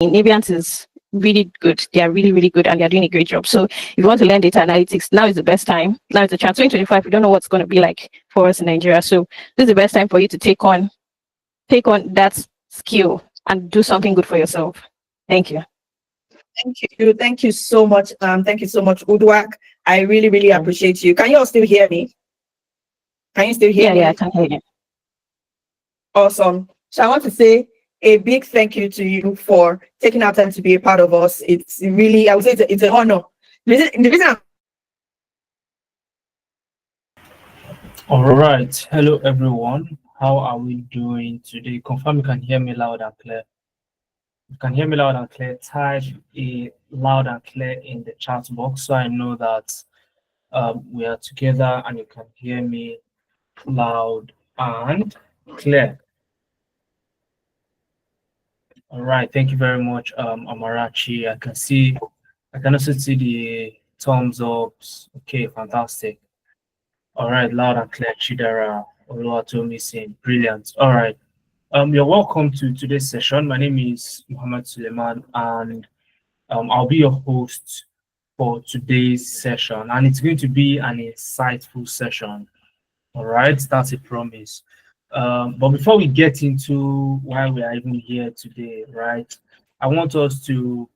Aviance is really good. They are really, really good, and they are doing a great job. So if you want to learn data analytics, now is the best time. Now is the chance. 2025, we don't know what's going to be like for us in Nigeria. So this is the best time for you to take on that skill and do something good for yourself. Thank you. Thank you. Thank you so much. Thank you so much, Udwak. I really, really appreciate you. Can you all still hear me? Can you still hear me? Yeah, I can hear you. Awesome. So I want to say a big thank you to you for taking our time to be a part of us. It's really, I would say it's an honor. The reason All right. Hello, everyone. How are we doing today? Confirm you can hear me loud and clear. If you can hear me loud and clear, type a loud and clear in the chat box so I know that we are together and you can hear me loud and clear. All right. Thank you very much, Amarachi. I can also see the thumbs ups. Okay, fantastic. All right, loud and clear, Chidera, Oluwatomisin, brilliant. All right, you're welcome to today's session. My name is Muhammad Suleiman, and I'll be your host for today's session, and it's going to be an insightful session. All right, that's a promise. But before we get into why we are even here today, right, I want us to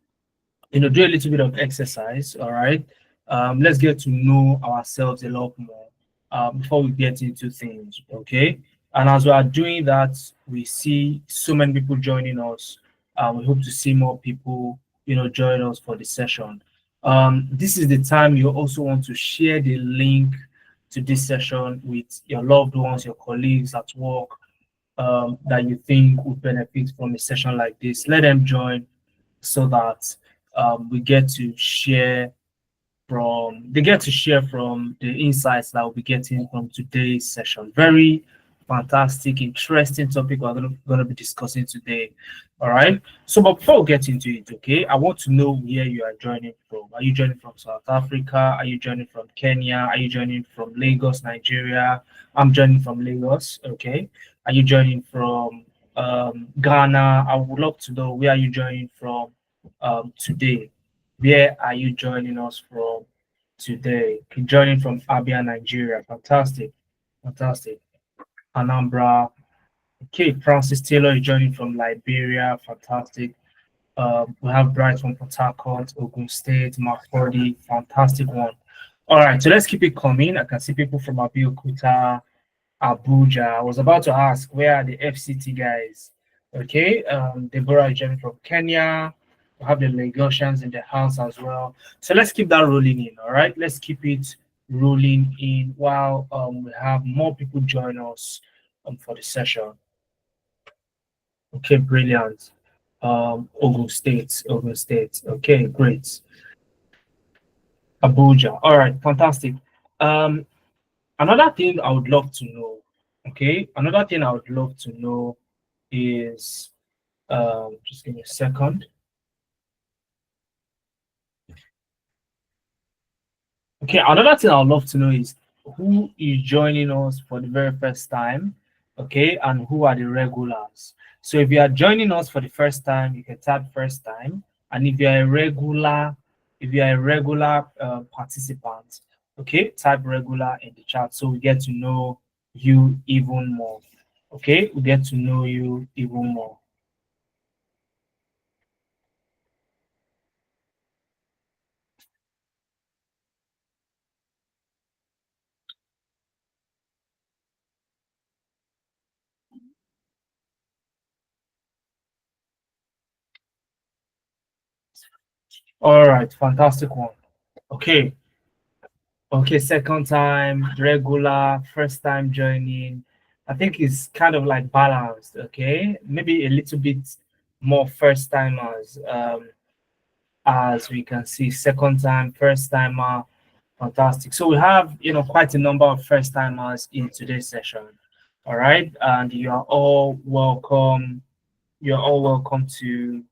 do a little bit of exercise. All right, let's get to know ourselves a lot more before we get into things. Okay, and as we are doing that, we see so many people joining us. We hope to see more people join us for the session. This is the time you also want to share the link to this session with your loved ones, your colleagues at work, that you think would benefit from a session like this. Let them join so that we get to share they get to share from the insights that we'll be getting from today's session. Very fantastic, interesting topic we're going to be discussing today. All right. So, but before we get into it, okay, I want to know where you are joining from. Are you joining from South Africa? Are you joining from Kenya? Are you joining from Lagos, Nigeria? I'm joining from Lagos. Okay. Are you joining from Ghana? I would love to know where are you joining from today. Where are you joining us from today? You're joining from Abia, Nigeria. Fantastic. Fantastic. Anambra. Okay, Francis Taylor is joining from Liberia. Fantastic. We have Bright from Port Harcourt, Ogun State, Makurdi. Fantastic one. All right, so let's keep it coming. I can see people from Abeokuta, Abuja. I was about to ask, where are the FCT guys? Okay, Deborah is joining from Kenya. We have the Lagosians in the house as well. So let's keep that rolling in. All right, let's keep it rolling in while we have more people join us for the session. Okay, brilliant. Ogun State. Okay, great. Abuja. All right, fantastic. Another thing I would love to know. Okay, another thing I would love to know is just give me a second. Okay, another thing I'd love to know is who is joining us for the very first time, okay, and who are the regulars. So if you are joining us for the first time, you can type first time, and if you're a regular, participant, okay, type regular in the chat so we get to know you even more. Okay, we get to know you even more. All right, fantastic one. Okay. Okay, second time, regular, first time joining. I think it's kind of like balanced, okay? Maybe a little bit more first timers, as we can see, second time, first timer, fantastic. So we have, quite a number of first timers in today's session, all right? And you are all welcome. You're all welcome to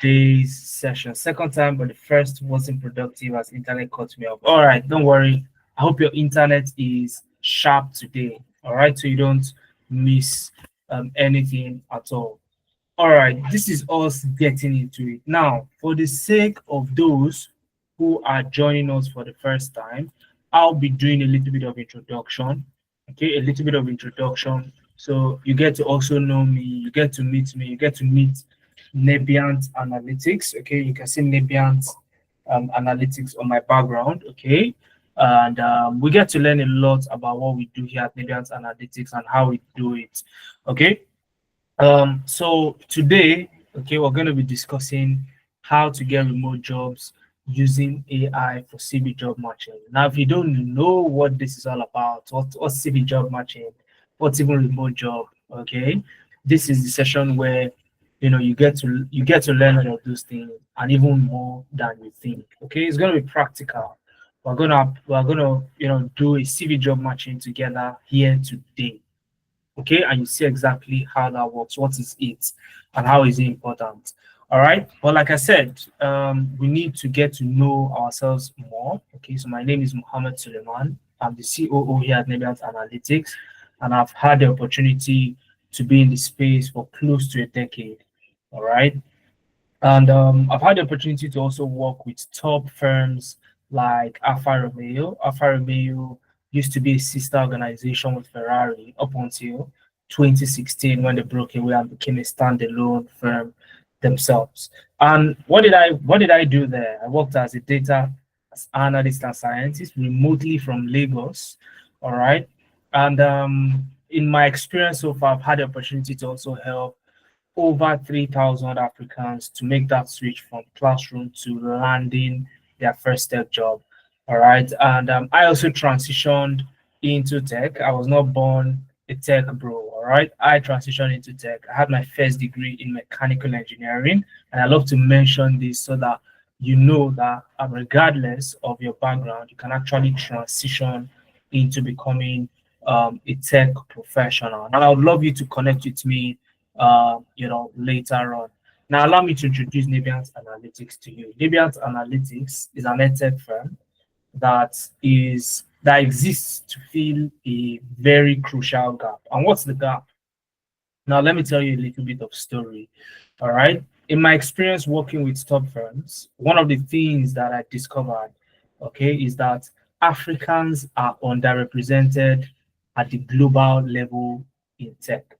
today's session. Second time, but the first wasn't productive as internet cut me off. All right, don't worry. I hope your internet is sharp today. All right, so you don't miss anything at all. All right, this is us getting into it. Now, for the sake of those who are joining us for the first time, I'll be doing a little bit of introduction. Okay, a little bit of introduction. So you get to also know me, you get to meet me, you get to meet Nebiant Analytics. Okay, you can see Nebiant Analytics on my background. Okay, and we get to learn a lot about what we do here at Nebiant Analytics and how we do it. Okay. So today, okay, we're going to be discussing how to get remote jobs using AI for CV job matching. Now, if you don't know what this is all about, what's CV job matching, what's even remote job, okay, this is the session where you get to learn all of those things and even more than you think. Okay, it's going to be practical. We're gonna do a CV job matching together here today. Okay, and you see exactly how that works, what is it, and how is it important. All right, but like I said, we need to get to know ourselves more. Okay, so my name is Mohammed Suleiman. I'm the COO here at Nebiant Analytics, and I've had the opportunity to be in the space for close to a decade. All right, and I've had the opportunity to also work with top firms like Alfa Romeo. Alfa Romeo used to be a sister organization with Ferrari up until 2016 when they broke away and became a standalone firm themselves. And what did I do there? I worked as a data analyst and scientist remotely from Lagos. All right. And in my experience so far, I've had the opportunity to also help over 3,000 Africans to make that switch from classroom to landing their first tech job. All right. And I also transitioned into tech. I was not born a tech bro. All right. I transitioned into tech. I had my first degree in mechanical engineering. And I love to mention this so that you know that regardless of your background, you can actually transition into becoming a tech professional. And I would love you to connect with me later on. Now, allow me to introduce Nebiant Analytics to you. Nebiant Analytics is an edtech firm that exists to fill a very crucial gap. And what's the gap? Now, let me tell you a little bit of story. All right. In my experience working with top firms, one of the things that I discovered, okay, is that Africans are underrepresented at the global level in tech.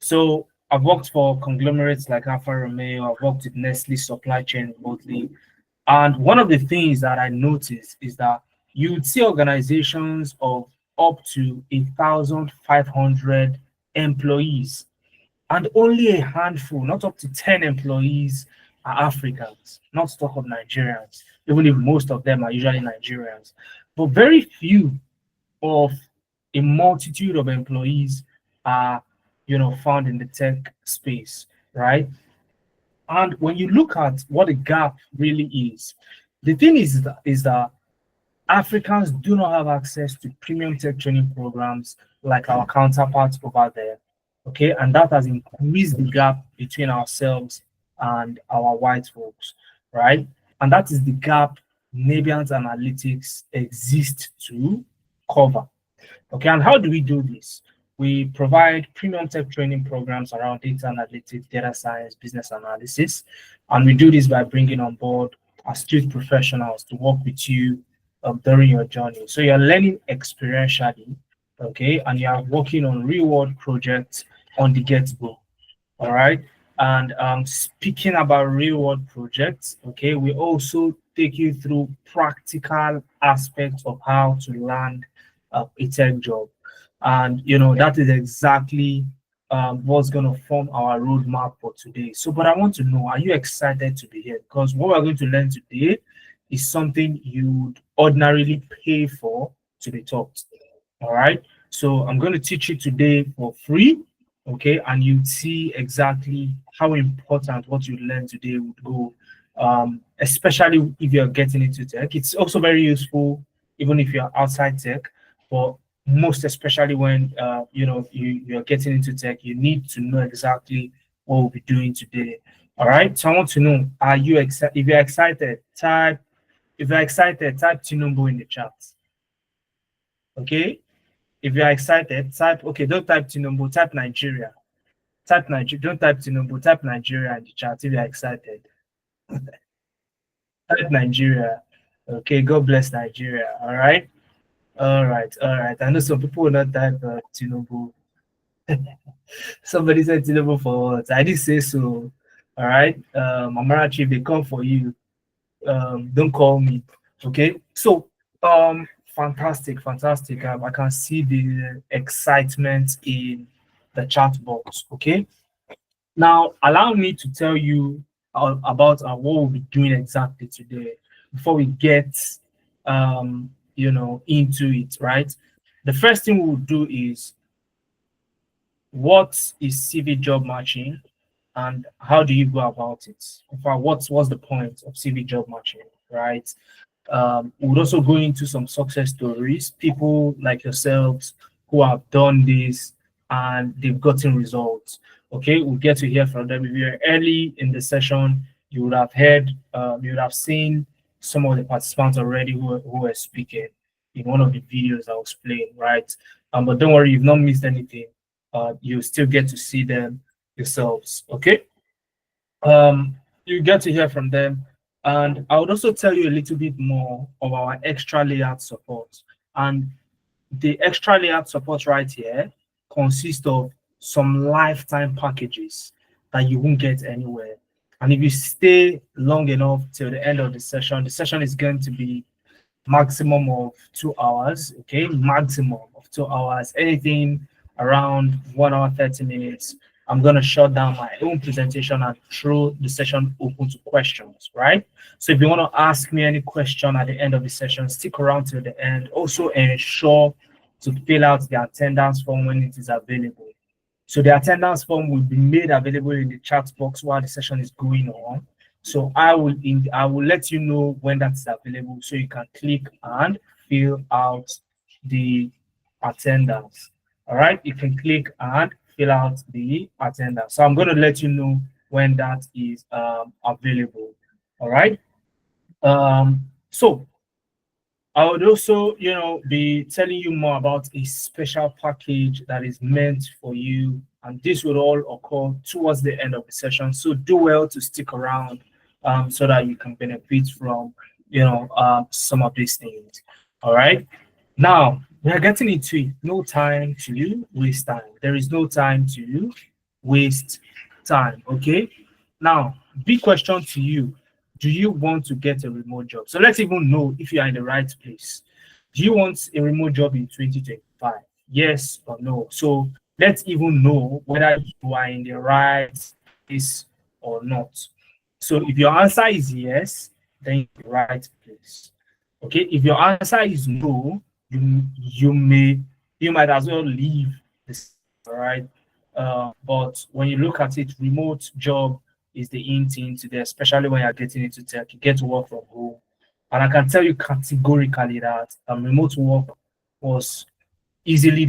So I've worked for conglomerates like Alfa Romeo. I've worked with Nestle supply chain remotely. And one of the things that I noticed is that you would see organizations of up to 1,500 employees, and only a handful, not up to 10 employees, are Africans, not to talk of Nigerians, even if most of them are usually Nigerians. But very few of a multitude of employees are found in the tech space, right? And when you look at what the gap really is, the thing is that Africans do not have access to premium tech training programs like our counterparts over there. Okay, and that has increased the gap between ourselves and our white folks, right? And that is the gap Nebiant Analytics exists to cover. Okay, and how do we do this? We provide premium tech training programs around data analytics, data science, business analysis, and we do this by bringing on board astute professionals to work with you during your journey. So you're learning experientially, okay, and you are working on real-world projects on the get-go. All right. And speaking about real-world projects, okay, we also take you through practical aspects of how to land a tech job. And that is exactly what's going to form our roadmap for today. So, but I want to know, are you excited to be here? Because what we're going to learn today is something you would ordinarily pay for to be taught. All right. So I'm going to teach you today for free. Okay, and you see exactly how important what you learn today would go, especially if you're getting into tech. It's also very useful even if you're outside tech, but most especially when you're getting into tech, you need to know exactly what we'll be doing today. All right, so I want to know, are you excited? If you're excited, type Tinubu in the chat. Okay, if you're excited, type, okay, don't type Tinubu, type Nigeria. Type Nigeria. Don't type Tinubu. Type Nigeria in the chat if you're excited. Type Nigeria. Okay. God bless Nigeria. All right. All right. All right. I know some people will not type Tinubu. Somebody said Tinubu for what? I did say so. All right. Amarachi, if they come for you, don't call me. Okay. So, fantastic. I can see the excitement in the chat box. Okay. Now, allow me to tell you about what we'll be doing exactly today before we get, into it. Right. The first thing we'll do is, what is CV job matching and how do you go about it? In fact, what's the point of CV job matching, right? We'll also go into some success stories, people like yourselves who have done this and they've gotten results. Okay, we'll get to hear from them. If you're early in the session, you would have heard, you would have seen some of the participants already who were speaking in one of the videos I was playing, right? But don't worry, you've not missed anything. You still get to see them yourselves. Okay. You get to hear from them, and I would also tell you a little bit more of our extra layout support. And the extra layout support right here consists of some lifetime packages that you won't get anywhere. And if you stay long enough till the end of the session is going to be maximum of 2 hours. Okay, maximum of 2 hours. Anything around 1 hour 30 minutes, I'm going to shut down my own presentation and throw the session open to questions, right? So if you want to ask me any question at the end of the session, stick around till the end. Also ensure to fill out the attendance form when it is available. So the attendance form will be made available in the chat box while the session is going on. So I will let you know when that's available so you can click and fill out the attendance. All right, you can click and fill out the attendance. So I'm going to let you know when that is available. All right. So I would also, be telling you more about a special package that is meant for you, and this will all occur towards the end of the session. So do well to stick around so that you can benefit from, some of these things. All right. Now we are getting into it. No time to waste time. There is no time to waste time. Okay. Now, big question to you. Do you want to get a remote job? So let's even know if you are in the right place. Do you want a remote job in 2025? Yes or no? So let's even know whether you are in the right place or not. So if your answer is yes, then you're in the right place. Okay. If your answer is no, you might as well leave this. All right. But when you look at it, remote job is the in thing today, especially when you're getting into tech. You get to work from home. And I can tell you categorically that remote work was easily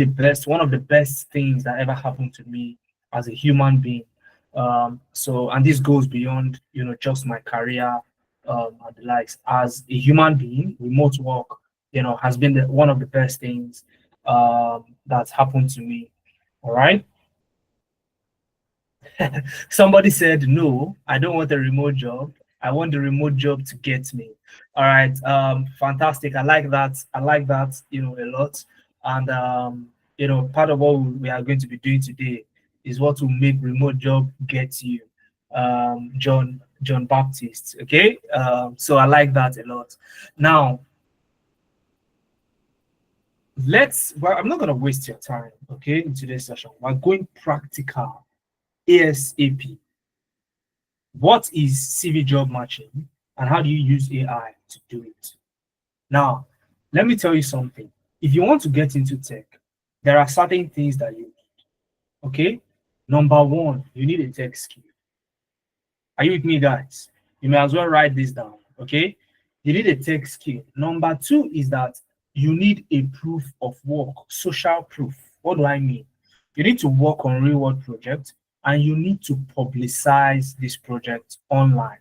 one of the best things that ever happened to me as a human being. And this goes beyond, just my career and the likes. As a human being, remote work, has been one of the best things that's happened to me. All right. Somebody said, no, I don't want a remote job. I want the remote job to get me. All right. Fantastic. I like that. A lot. And, part of what we are going to be doing today is what will make remote job get you, John Baptist. Okay. So I like that a lot. Now, I'm not going to waste your time. Okay. In today's session, we're going practical. ASAP. What is CV job matching and how do you use AI to do it? Now, let me tell you something. If you want to get into tech, there are certain things that you need. Okay? Number one, you need a tech skill. Are you with me, guys? You may as well write this down. Okay? You need a tech skill. Number two is that you need a proof of work, social proof. What do I mean? You need to work on real-world projects and you need to publicize this project online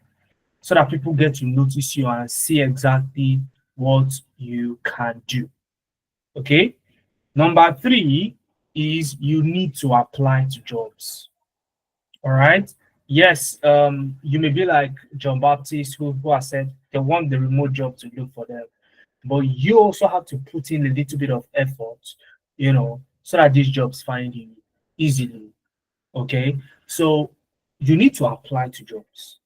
so that people get to notice you and see exactly what you can do. Okay. Number three is you need to apply to jobs. All right. Yes, you may be like John Baptist who has said they want the remote job to look for them. But you also have to put in a little bit of effort, so that these jobs find you easily. Okay. So you need to apply to jobs.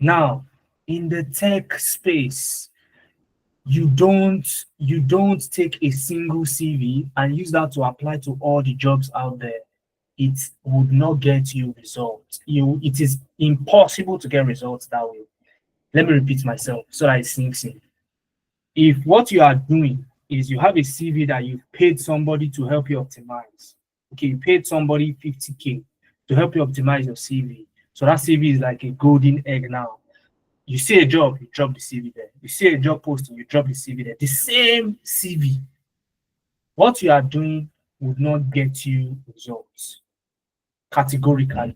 Now, in the tech space, you don't take a single CV and use that to apply to all the jobs out there. It would not get you results. It is impossible to get results that way. Let me repeat myself so that it sinks in. If what you are doing is you have a CV that you've paid somebody to help you optimize, okay, you paid somebody 50K to help you optimize your CV. So that CV is like a golden egg now. You see a job, you drop the CV there. You see a job posting, you drop the CV there. The same CV. What you are doing would not get you results categorically.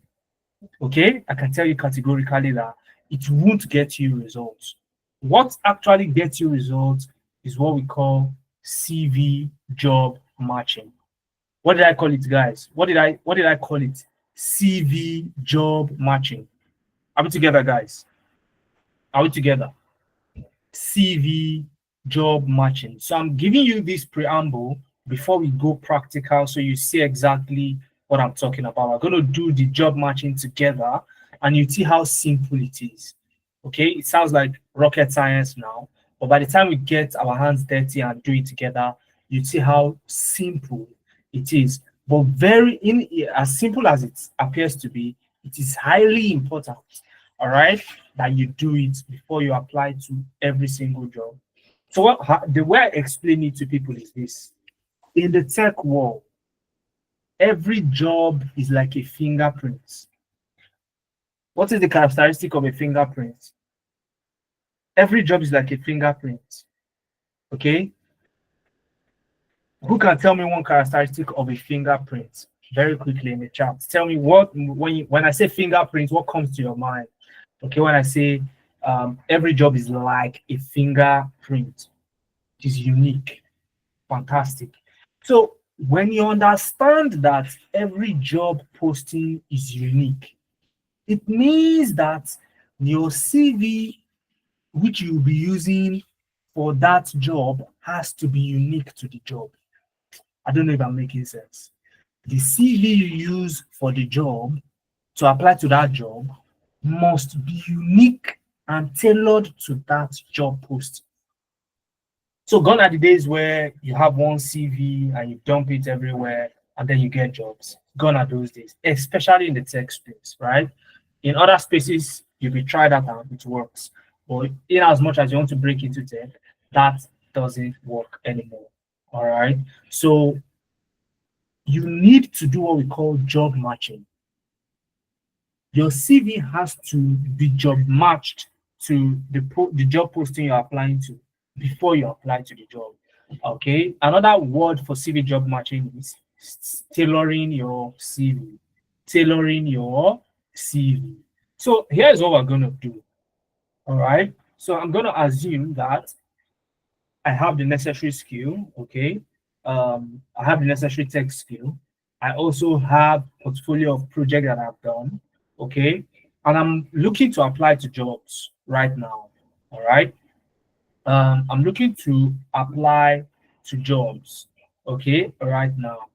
Okay, I can tell you categorically that it won't get you results. What actually gets you results is what we call CV job matching. What did I call it, guys? What did I call it? CV job matching. Are we together, guys? Are we together? CV job matching. So I'm giving you this preamble before we go practical so you see exactly what I'm talking about. We're going to do the job matching together and you see how simple it is. Okay, it sounds like rocket science now, but by the time we get our hands dirty and do it together, you see how simple it is. But as simple as it appears to be, it is highly important, all right, that you do it before you apply to every single job. So the way I explain it to people is this. In the tech world, every job is like a fingerprint. What is the characteristic of a fingerprint? Every job is like a fingerprint. Okay? Who can tell me one characteristic of a fingerprint? Very quickly in the chat. Tell me when I say fingerprint, what comes to your mind? Okay, when I say every job is like a fingerprint, it is unique, fantastic. So when you understand that every job posting is unique, it means that your CV, which you'll be using for that job, has to be unique to the job. I don't know if I'm making sense. The CV you use for the job to apply to that job must be unique and tailored to that job post. So gone are the days where you have one CV and you dump it everywhere and then you get jobs. Gone are those days, especially in the tech space, right? In other spaces, you will try that and it works. But in as much as you want to break into tech, that doesn't work anymore. All right. So you need to do what we call job matching. Your CV has to be job matched to the job posting you're applying to before you apply to the job. Okay. Another word for CV job matching is tailoring your CV. Tailoring your CV. So here's what we're going to do. All right. So I'm going to assume that I have the necessary skill. Okay. I have the necessary tech skill. I also have portfolio of projects that I've done. Okay. And I'm looking to apply to jobs right now. All right. I'm looking to apply to jobs. Okay. Right now.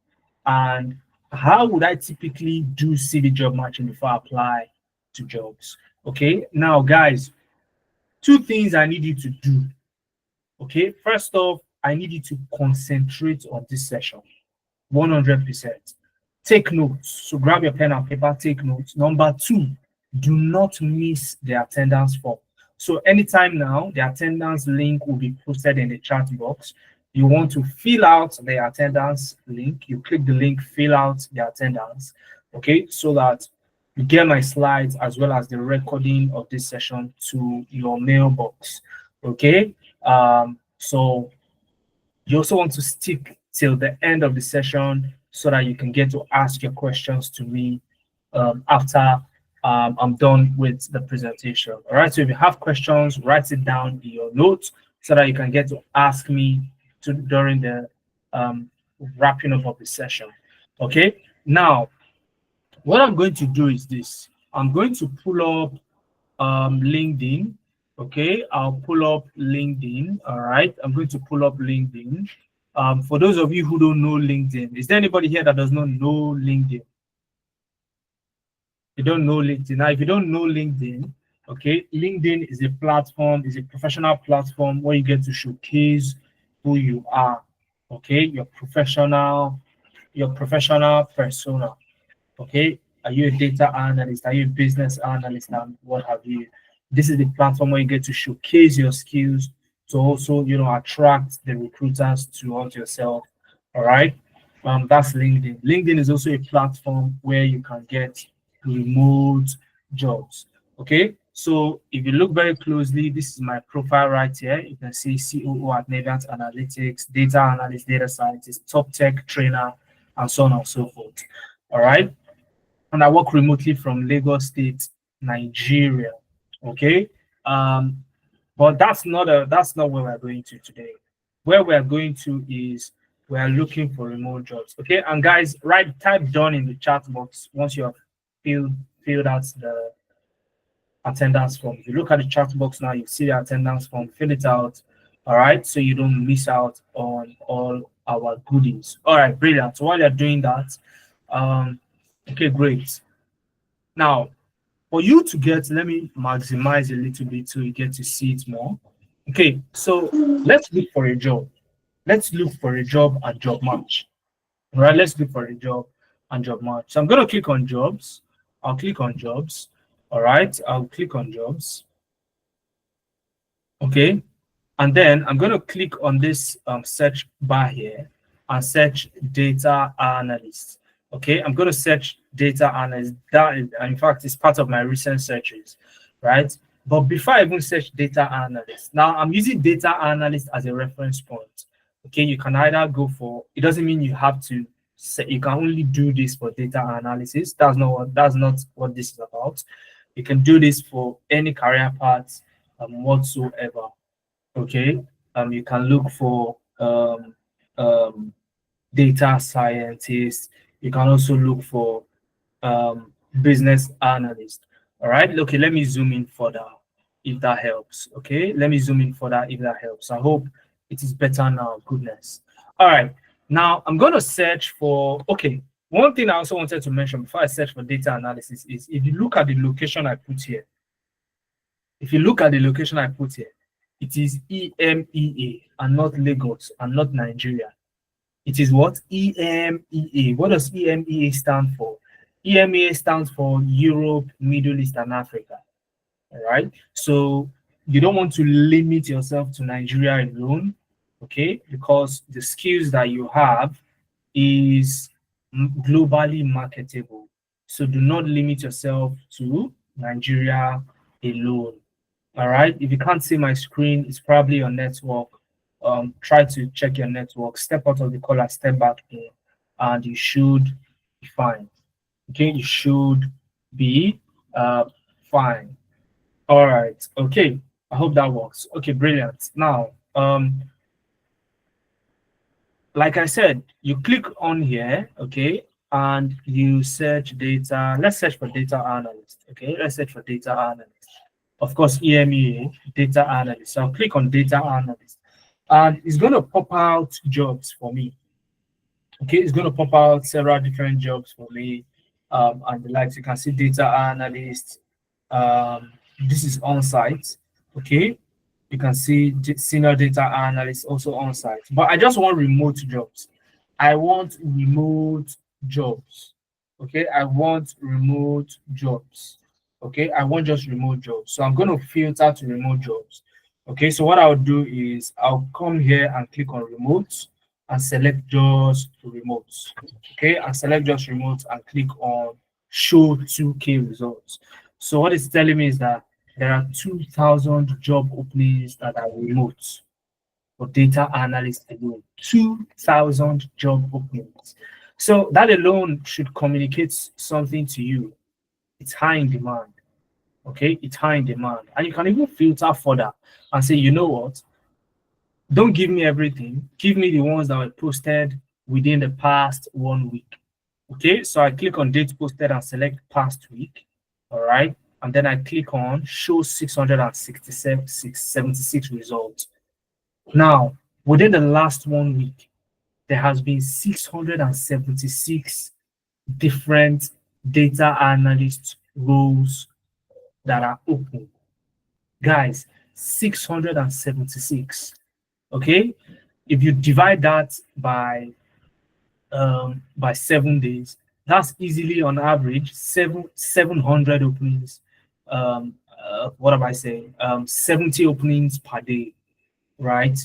And how would I typically do CV job matching before I apply to jobs? Okay. Now, guys, two things I need you to do. Okay. First off, I need you to concentrate on this session 100%. Take notes. So grab your pen and paper, take notes. Number two, do not miss the attendance form. So anytime now, the attendance link will be posted in the chat box. You want to fill out the attendance link. You click the link, fill out the attendance, okay, so that you get my slides as well as the recording of this session to your mailbox, okay? So you also want to stick till the end of the session so that you can get to ask your questions to me after I'm done with the presentation. All right, so if you have questions, write it down in your notes so that you can get to ask me during the wrapping up of the session. Okay, now What I'm going to do is this. I'm going to pull up LinkedIn. Okay, I'll pull up LinkedIn. All right, I'm going to pull up LinkedIn. For those of you who don't know LinkedIn, is there anybody here that does not know LinkedIn? You don't know LinkedIn. Now, if you don't know LinkedIn, okay, LinkedIn is a platform, is a professional platform where you get to showcase who you are. Okay, your professional persona. Okay, are you a data analyst? Are you a business analyst? And what have you? This is the platform where you get to showcase your skills to also, attract the recruiters towards yourself. All right. That's LinkedIn. LinkedIn is also a platform where you can get remote jobs. Okay. So if you look very closely, this is my profile right here. You can see COO at Navient Analytics, data analyst, data scientist, top tech trainer, and so on and so forth. All right. And I work remotely from Lagos State, Nigeria. Okay. But that's not where we're going to today. Where we're going to is we're looking for remote jobs. Okay. And guys, type done in the chat box once you have filled out the attendance form. If you look at the chat box now, you see the attendance form, fill it out. All right. So you don't miss out on all our goodies. All right, brilliant. So while you're doing that, okay, great. Now, for you to get, let me maximize a little bit so you get to see it more. Okay, so let's look for a job. Let's look for a job and job match. All right, let's look for a job and job match. So I'm going to click on jobs. I'll click on jobs. All right, I'll click on jobs. Okay, and then I'm going to click on this search bar here and search data analyst. Okay, I'm going to search data analyst. That is, in fact, it's part of my recent searches, right? But before I even search data analyst, now I'm using data analyst as a reference point. Okay, you can either go for, it doesn't mean you have to say, you can only do this for data analysis. That's not what this is about. You can do this for any career path whatsoever. Okay, you can look for data scientist. You can also look for business analyst. All right. Okay, let me zoom in further if that helps. Okay, let me zoom in further if that helps. I hope it is better now. Goodness. All right. Now I'm going to search for, okay, one thing I also wanted to mention before I search for data analysis is if you look at the location I put here, it is EMEA and not Lagos and not Nigeria. It is what? EMEA. What does EMEA stand for? EMEA stands for Europe, Middle East, and Africa. All right. So you don't want to limit yourself to Nigeria alone, okay? Because the skills that you have is globally marketable. So do not limit yourself to Nigeria alone. All right. If you can't see my screen, it's probably your network. Try to check your network, step out of the call and step back in, and you should be fine. Okay, you should be fine. All right. Okay, I hope that works. Okay, brilliant. Now, like I said, you click on here, okay, and you search data. Let's search for data analyst. Okay, let's search for data analyst. Of course, EMEA, data analyst. So I'll click on data analyst. And it's going to pop out jobs for me. Okay, it's going to pop out several different jobs for me. And the likes, you can see data analyst. This is on site. Okay, you can see senior data analyst also on site. But I just want remote jobs. I want remote jobs. Okay, I want remote jobs. Okay, I want just remote jobs. So I'm going to filter to remote jobs. Okay, so what I'll do is I'll come here and click on remote and select just remote. Okay, and select just remote and click on show 2K results. So what it's telling me is that there are 2,000 job openings that are remote for data analysts alone. 2,000 job openings. So that alone should communicate something to you. It's high in demand. Okay, it's high in demand. And you can even filter further and say, you know what? Don't give me everything. Give me the ones that were posted within the past 1 week. Okay, so I click on date posted and select past week. All right, and then I click on show 676 results. Now, within the last 1 week, there has been 676 different data analyst roles that are open. Guys, 676. Okay, if you divide that by 7 days, that's easily on average 700 openings. What am I saying? 70 openings per day, right?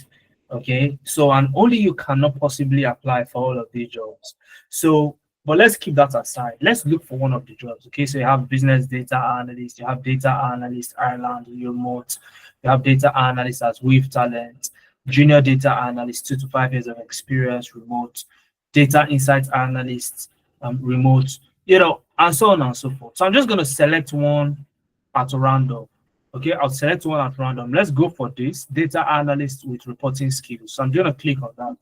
Okay, so and only you cannot possibly apply for all of these jobs. So, but let's keep that aside. Let's look for one of the jobs. Okay, so you have business data analyst, you have data analyst Ireland remote, you have data analyst as Wave Talent, junior data analyst 2 to 5 years of experience remote, data insights analyst remote, and so on and so forth. So I'm just going to select one at random. Okay, I'll select one at random. Let's go for this data analyst with reporting skills. So I'm going to click on that.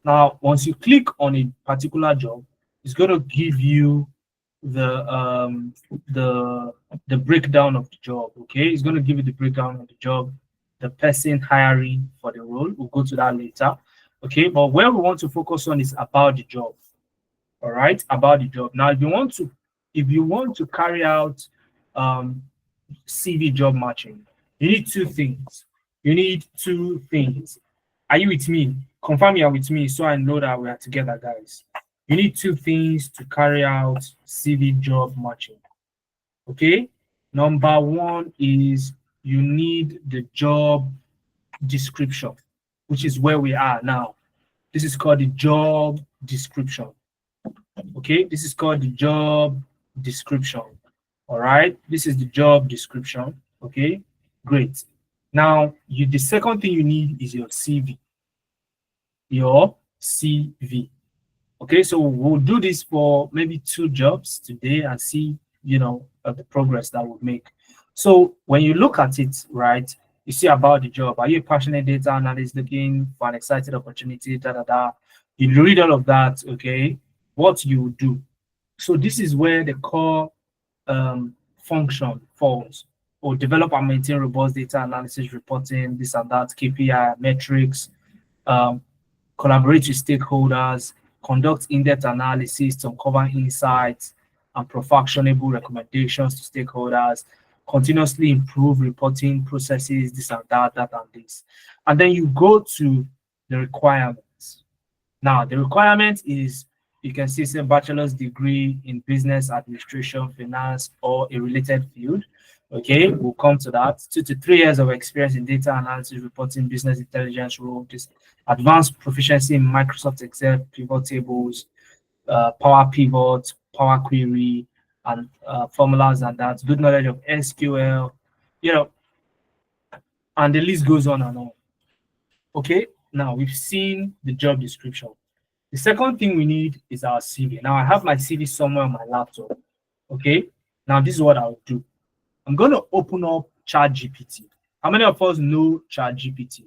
Now, once you click on a particular job, it's going to give you the breakdown of the job. Okay, it's going to give you the breakdown of the job, the person hiring for the role. We'll go to that later. Okay, but where we want to focus on is about the job. All right, about the job. Now, if you want to carry out CV job matching, you need two things. Are you with me? Confirm you are with me so I know that we are together, guys. You need two things to carry out CV job matching. Okay, number one is you need the job description, which is where we are now. This is called the job description. Okay, this is called the job description. All right, this is the job description. Okay, great. Now, the second thing you need is your CV. Your CV. Okay, so we'll do this for maybe 2 jobs today and see, the progress that we'll make. So when you look at it, right, you see about the job. Are you a passionate data analyst looking for an exciting opportunity? You read all of that, okay? What you do. So this is where the core function falls. Or develop and maintain robust data analysis reporting, this and that, KPI, metrics, collaborate with stakeholders, conduct in-depth analysis to uncover insights and provide actionable recommendations to stakeholders, continuously improve reporting processes, this and that and this. And then you go to the requirements. Now, the requirement is, you can see a bachelor's degree in business administration, finance, or a related field. Okay, we'll come to that. 2 to 3 years of experience in data analysis, reporting, business intelligence role, advanced proficiency in Microsoft Excel, pivot tables, Power Pivot, Power Query, and formulas and that. Good knowledge of SQL, and the list goes on and on. Okay, now we've seen the job description. The second thing we need is our CV. Now I have my CV somewhere on my laptop. Okay, now this is what I'll do. I'm going to open up ChatGPT. How many of us know ChatGPT?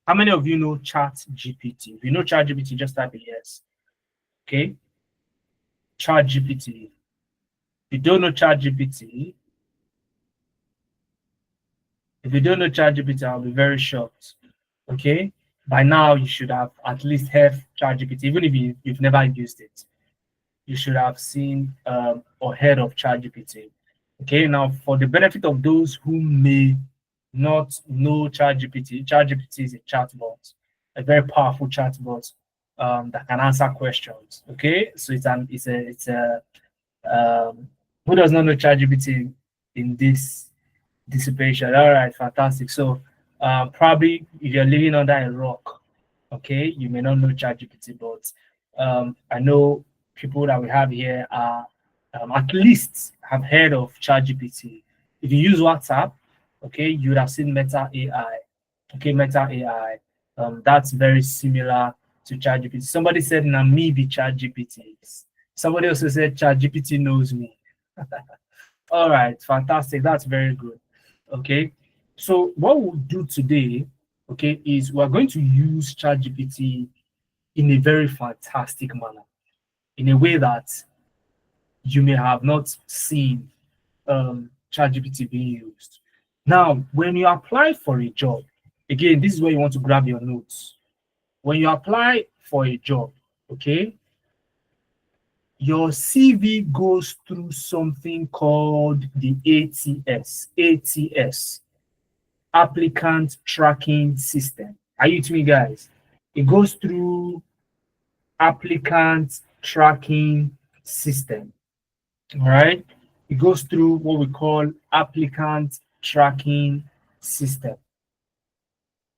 How many of you know ChatGPT? If you know ChatGPT, just type a yes. Okay. ChatGPT. If you don't know ChatGPT, I'll be very shocked. Okay. By now, you should have at least heard ChatGPT, even if you've never used it. You should have seen or heard of ChatGPT. Okay, now for the benefit of those who may not know ChatGPT, ChatGPT is a chatbot, a very powerful chatbot that can answer questions. Okay, so it's a who does not know ChatGPT in this dissipation? All right, fantastic. So probably if you're living under a rock, okay, you may not know ChatGPT, but I know people that we have here are at least have heard of ChatGPT. If you use WhatsApp, okay, you would have seen Meta AI. Okay, Meta AI. That's very similar to ChatGPT. Somebody said, "Na me be ChatGPT." Somebody also said, "ChatGPT knows me." All right, fantastic. That's very good. Okay, so what we'll do today, okay, is we're going to use ChatGPT in a very fantastic manner. in a way that you may have not seen ChatGPT being used. Now, when you apply for a job, again, this is where you want to grab your notes. When you apply for a job, okay, your CV goes through something called the ATS, Applicant Tracking System. Are you with me, guys? It goes through Applicant Tracking System. All right. It goes through what we call Applicant Tracking System,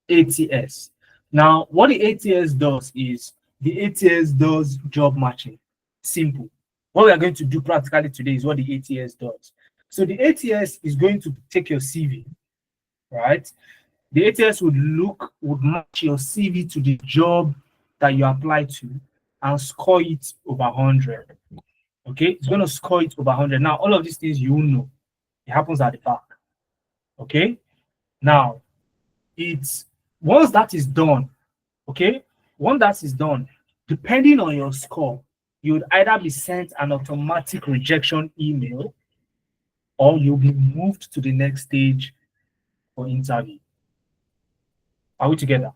ATS. Now, what the ATS does is the ATS does job matching. Simple. What we are going to do practically today is what the ATS does. So the ATS is going to take your CV, right? The ATS would match your CV to the job that you apply to and score it over 100. Okay, it's going to score it over 100. Now, all of these things you know, it happens at the back. Okay, now it's once that is done, okay, once that is done, depending on your score, you would either be sent an automatic rejection email or you'll be moved to the next stage for interview. Are we together?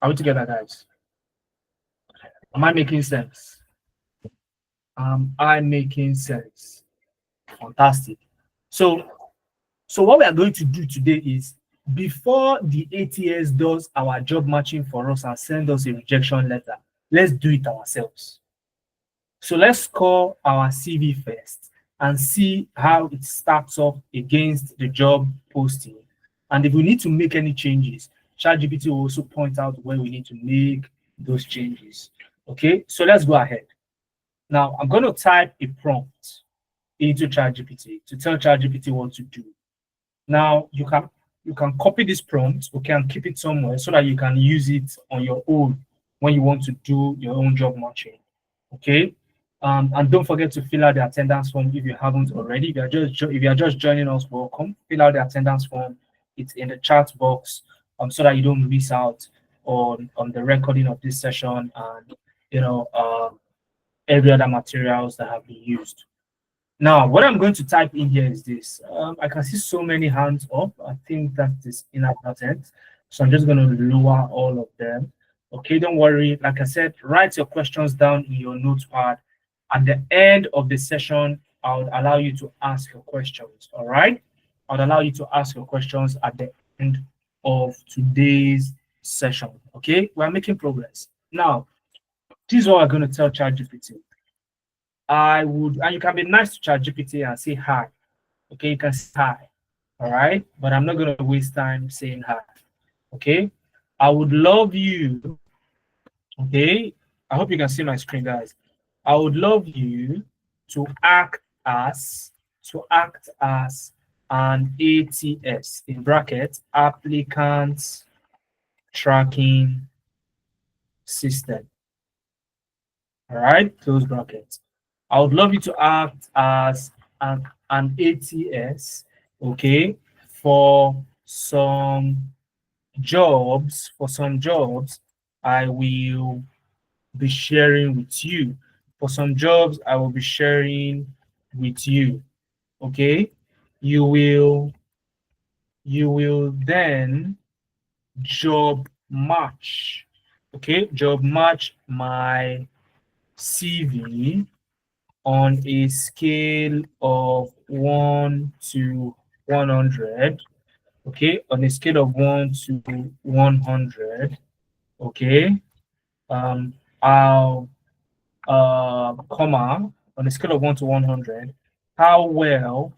Are we together, guys? Am I making sense? Am I making sense? Fantastic. So what we are going to do today is, before the ATS does our job matching for us and send us a rejection letter, let's do it ourselves. So let's score our CV first and see how it stacks up against the job posting. And if we need to make any changes, ChatGPT will also point out where we need to make those changes. Okay, so let's go ahead. Now, I'm going to type a prompt into ChatGPT to tell ChatGPT what to do. Now, you can copy this prompt, okay, and keep it somewhere so that you can use it on your own when you want to do your own job matching. Okay, and don't forget to fill out the attendance form if you haven't already. If you are just joining us, welcome. Fill out the attendance form. It's in the chat box, so that you don't miss out on the recording of this session and every other materials that have been used. Now, what I'm going to type in here is this. I can see so many hands up. I think that is inadvertent. So I'm just going to lower all of them. Okay, don't worry. Like I said, write your questions down in your notepad. At the end of the session, I would allow you to ask your questions. All right? I would allow you to ask your questions at the end of today's session. Okay, we're making progress. Now, this is what we're going to tell ChatGPT. And you can be nice to ChatGPT and say hi. Okay, you can say hi. All right, but I'm not going to waste time saying hi. Okay, I would love you. Okay, I hope you can see my screen, guys. I would love you to act as an ATS, in brackets, applicant tracking system. All right, close brackets. I would love you to act as an ATS, okay, for some jobs. I will be sharing with you. For some jobs, I will be sharing with you. Okay, you will then job match. Okay, job match my CV on a scale of 1 to 100. Okay, on a scale of 1 to 100. Okay, I'll comma, on a scale of 1 to 100, how well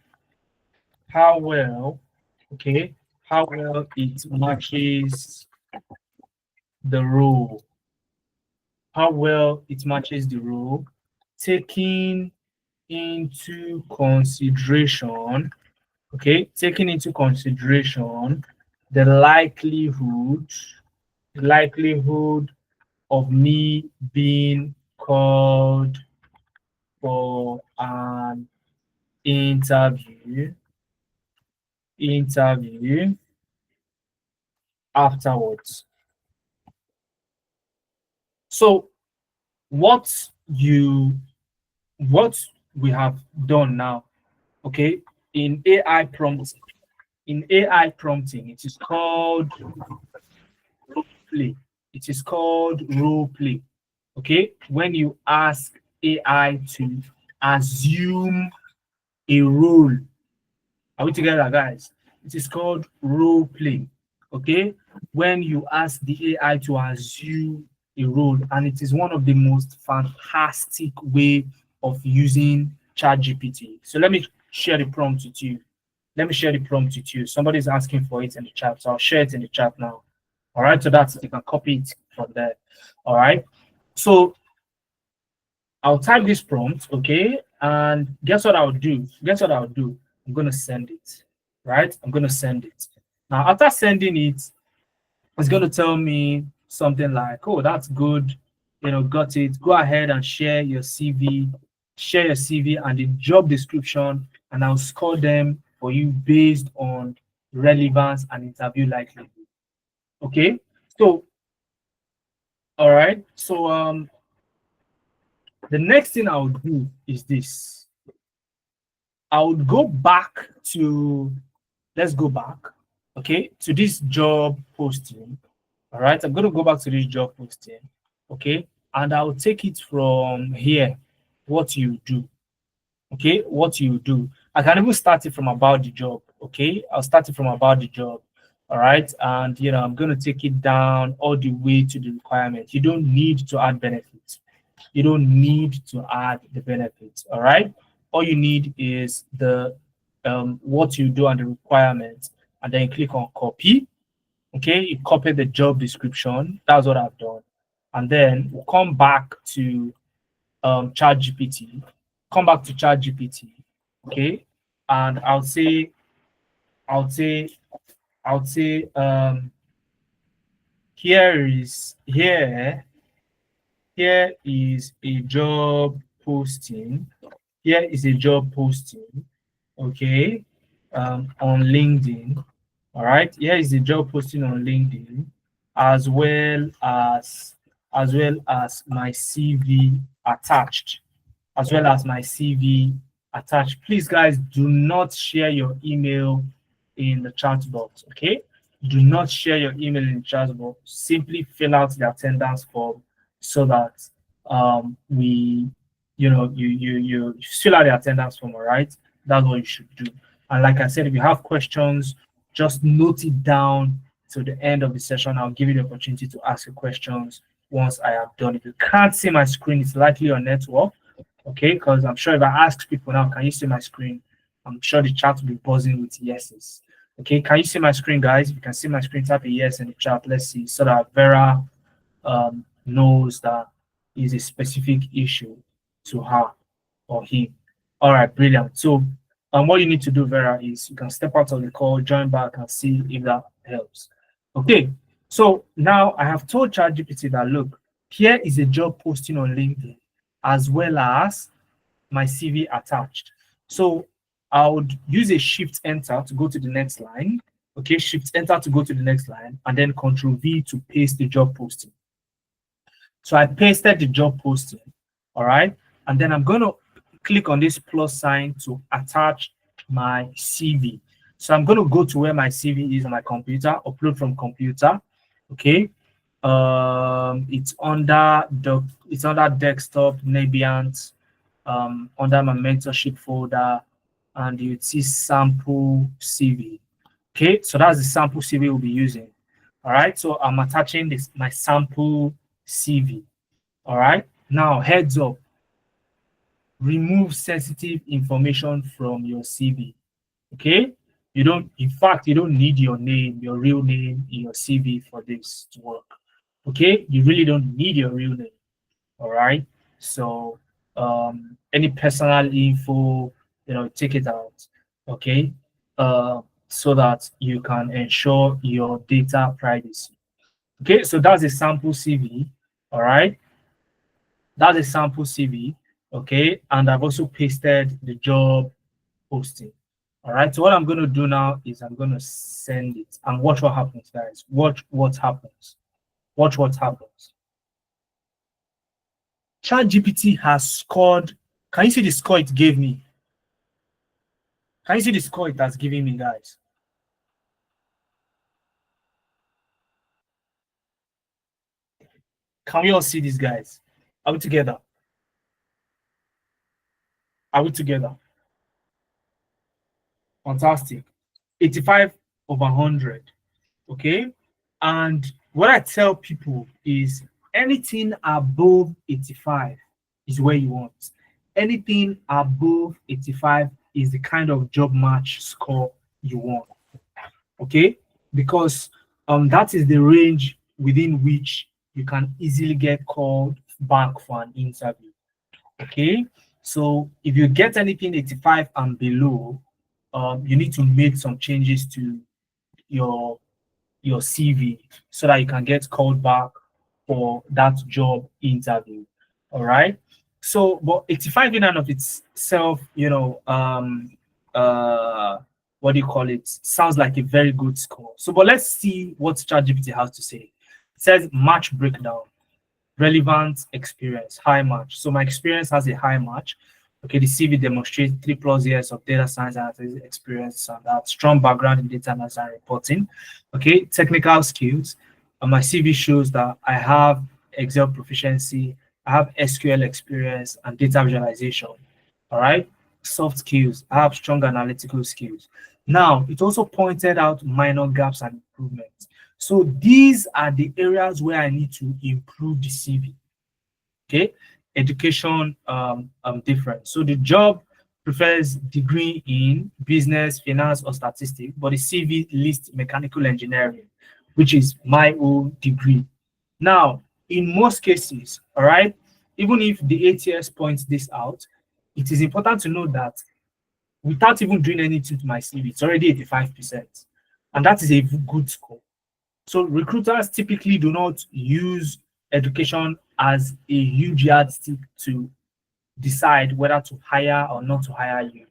it matches the role. How well it matches the role, taking into consideration, the likelihood of me being called for an interview afterwards. So what what we have done now, okay, in AI prompting, it is called role play. It is called role play. Okay, when you ask AI to assume a role. Are we together, guys? It is called role play. Okay, when you ask the AI to assume a role, and it is one of the most fantastic way of using ChatGPT. So let me share the prompt with you. Somebody's asking for it in the chat, so I'll share it in the chat now. All right, so that's you can copy it from there. All right, so I'll type this prompt, okay, and guess what I'll do? I'm gonna send it, right? I'm gonna send it. Now, after sending it, it's gonna tell me something like, "Oh, that's good, got it. Go ahead and share your CV, and the job description, and I'll score them for you based on relevance and interview likelihood." Okay, so all right, so the next thing I'll do is this. I would go back to, let's go back, okay, to this job posting. All right, I'm going to go back to this job posting, okay, and I'll take it from here, what you do, okay, what you do. I can even start it from about the job, okay, I'll start it from about the job. All right, and I'm going to take it down all the way to the requirement. You don't need to add benefits. You don't need to add the benefits. All right, all you need is the what you do and the requirements, and then click on copy. Okay, you copy the job description. That's what I've done, and then we'll come back to ChatGPT. Okay, and I'll say here is a job posting. Okay, on LinkedIn. All right, here is the job posting on LinkedIn, as well as my CV attached. Please, guys, do not share your email in the chat box. Okay, do not share your email in the chat box. Simply fill out the attendance form so that we, you fill out the attendance form. All right, that's what you should do. And like I said, if you have questions, just note it down to the end of the session. I'll give you the opportunity to ask your questions once I have done it. If you can't see my screen, it's likely your network, okay? Because I'm sure if I ask people now, can you see my screen? I'm sure the chat will be buzzing with yeses. Okay, can you see my screen, guys? If you can see my screen, type a yes in the chat. Let's see, so that Vera knows that is a specific issue to her or him. All right, brilliant. So what you need to do, Vera, is you can step out of the call, join back, and see if that helps. Okay, so now I have told ChatGPT that, look, here is a job posting on LinkedIn, as well as my CV attached. So I would use a shift enter to go to the next line. Okay, shift enter to go to the next line, and then Control V to paste the job posting. So I pasted the job posting, all right? And then I'm going to click on this plus sign to attach my CV. So I'm going to go to where my CV is on my computer, upload from computer, okay? It's under desktop, Nabiant, under my mentorship folder, and you see sample CV. Okay, so that's the sample CV we'll be using. All right, so I'm attaching my sample CV. All right, now heads up, remove sensitive information from your CV. Okay, in fact, you don't need your real name in your CV for this to work. Okay, you really don't need your real name. All right, so any personal info, take it out. Okay, so that you can ensure your data privacy. Okay, so that's a sample CV. All right, that's a sample CV. Okay, and I've also pasted the job posting. All right, so what I'm going to do now is I'm going to send it and watch what happens, guys. Watch what happens. ChatGPT has scored. Can you see the score it gave me? Can you see the score it has given me, guys? Can we all see these guys? Are we together? Are we together? Fantastic. 85 over 100. Okay. And what I tell people is anything above 85 is where you want. Anything above 85 is the kind of job match score you want. Okay. Because that is the range within which you can easily get called back for an interview. Okay. So if you get anything 85 and below, you need to make some changes to your CV so that you can get called back for that job interview. All right. So, but 85 in and of itself, what do you call it? Sounds like a very good score. So, but let's see what ChatGPT has to say. It says match breakdown, relevant experience, high match. So my experience has a high match. Okay, the CV demonstrates 3+ years of data science and experience and that strong background in data analysis and reporting. Okay, technical skills. And my CV shows that I have Excel proficiency, I have SQL experience and data visualization. All right, soft skills. I have strong analytical skills. Now, it also pointed out minor gaps and improvements. So these are the areas where I need to improve the CV. Okay, education different. So the job prefers degree in business, finance, or statistics, but the CV lists mechanical engineering, which is my own degree. Now, in most cases, all right, even if the ATS points this out, it is important to know that without even doing anything to my CV, it's already 85%. And that is a good score. So recruiters typically do not use education as a huge yardstick to decide whether to hire or not to hire you.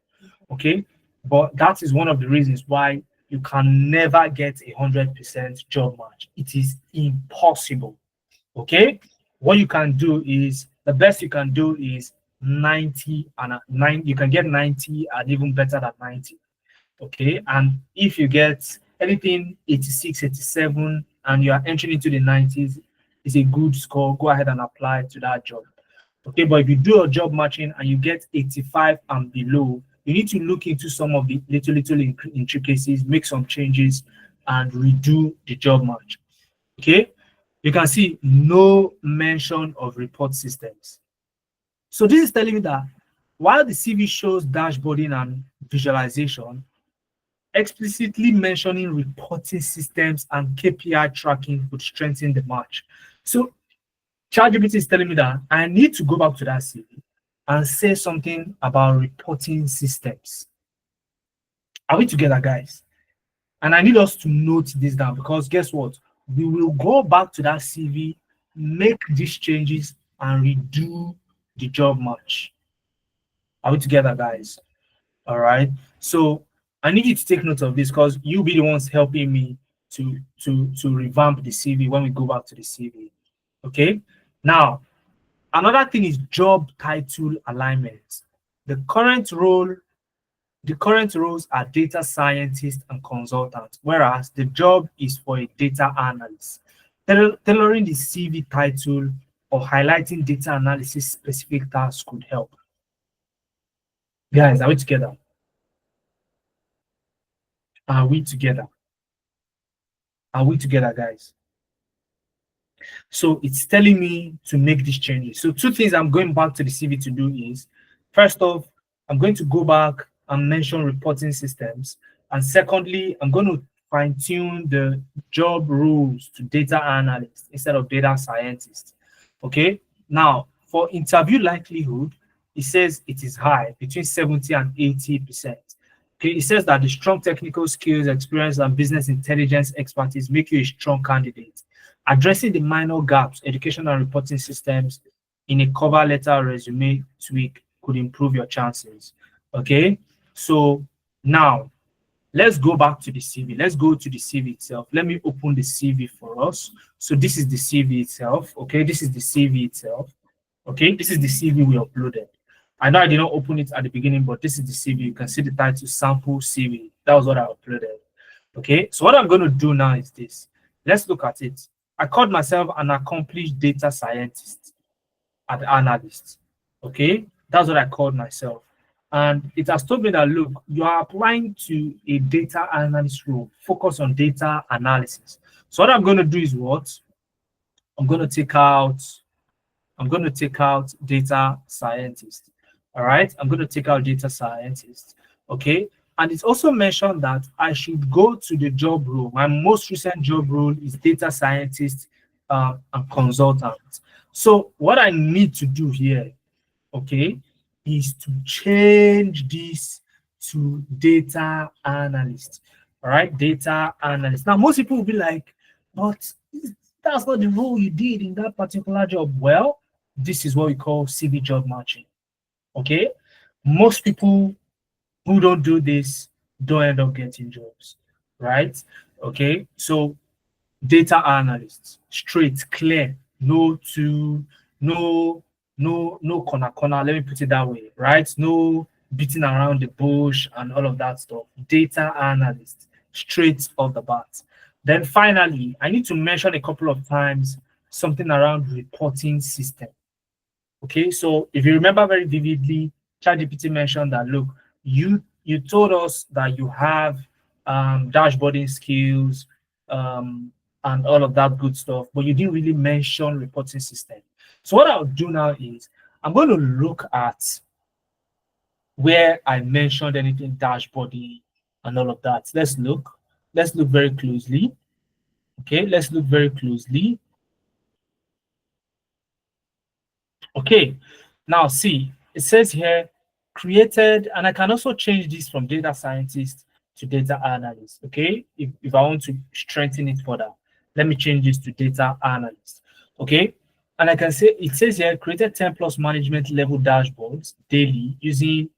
Okay. But that is one of the reasons why you can never get 100% job match. It is impossible. Okay. What you can do is the best you can do is 90 and 9. You can get 90 and even better than 90. Okay. And if you get anything 86, 87, and you are entering into the 90s, is a good score. Go ahead and apply to that job. Okay, but if you do a job matching and you get 85 and below, you need to look into some of the little intricacies, make some changes, and redo the job match. Okay, you can see no mention of report systems. So this is telling me that while the CV shows dashboarding and visualization, explicitly mentioning reporting systems and KPI tracking would strengthen the match. So ChatGPT is telling me that I need to go back to that CV and say something about reporting systems. Are we together, guys? And I need us to note this down because guess what? We will go back to that CV, make these changes, and redo the job match. Are we together, guys? All right. So I need you to take note of this because you'll be the ones helping me to revamp the CV when we go back to the CV. Okay. Now, another thing is job title alignment. The current roles are data scientist and consultant, whereas the job is for a data analyst. Tailoring the CV title or highlighting data analysis specific tasks could help. Guys, are we together? Are we together? Are we together, guys? So it's telling me to make these changes. So two things I'm going back to the CV to do is, first off, I'm going to go back and mention reporting systems. And secondly, I'm going to fine-tune the job roles to data analyst instead of data scientist. Okay. Now, for interview likelihood, it says it is high, between 70 and 80%. Okay, it says that the strong technical skills, experience, and business intelligence expertise make you a strong candidate. Addressing the minor gaps, education and reporting systems in a cover letter resume tweak could improve your chances. Okay, so now let's go back to the CV. Let's go to the CV itself. Let me open the CV for us. So this is the CV itself. Okay, this is the CV itself. Okay, this is the CV we uploaded. I know I did not open it at the beginning, but this is the CV. You can see the title sample CV. That was what I uploaded. Okay, so what I'm going to do now is this. Let's look at it. I called myself an accomplished data scientist and analyst. Okay, that's what I called myself. And it has told me that, look, you are applying to a data analyst role, focus on data analysis. So what I'm going to do is what? I'm going to take out data scientist. All right, I'm going to take out data scientist. Okay, and it's also mentioned that I should go to the job role. My most recent job role is data scientist and consultant. So what I need to do here, okay, is to change this to data analyst. All right, data analyst. Now, most people will be like, but that's not the role you did in that particular job. Well, this is what we call CV job matching. Okay, most people who don't do this don't end up getting jobs, right? Okay, so data analysts, straight, clear, no corner. Let me put it that way, right? No beating around the bush and all of that stuff. Data analyst, straight off the bat. Then finally, I need to mention a couple of times something around reporting system. Okay, so if you remember very vividly, ChatGPT mentioned that, look, you told us that you have dashboarding skills and all of that good stuff, but you didn't really mention reporting system. So what I'll do now is I'm going to look at where I mentioned anything dashboarding and all of that. Let's look very closely. Okay, let's look very closely. Okay, now see, it says here created, and I can also change this from data scientist to data analyst. Okay, if I want to strengthen it further, let me change this to data analyst. Okay, and I can say it says here created 10 plus management level dashboards daily using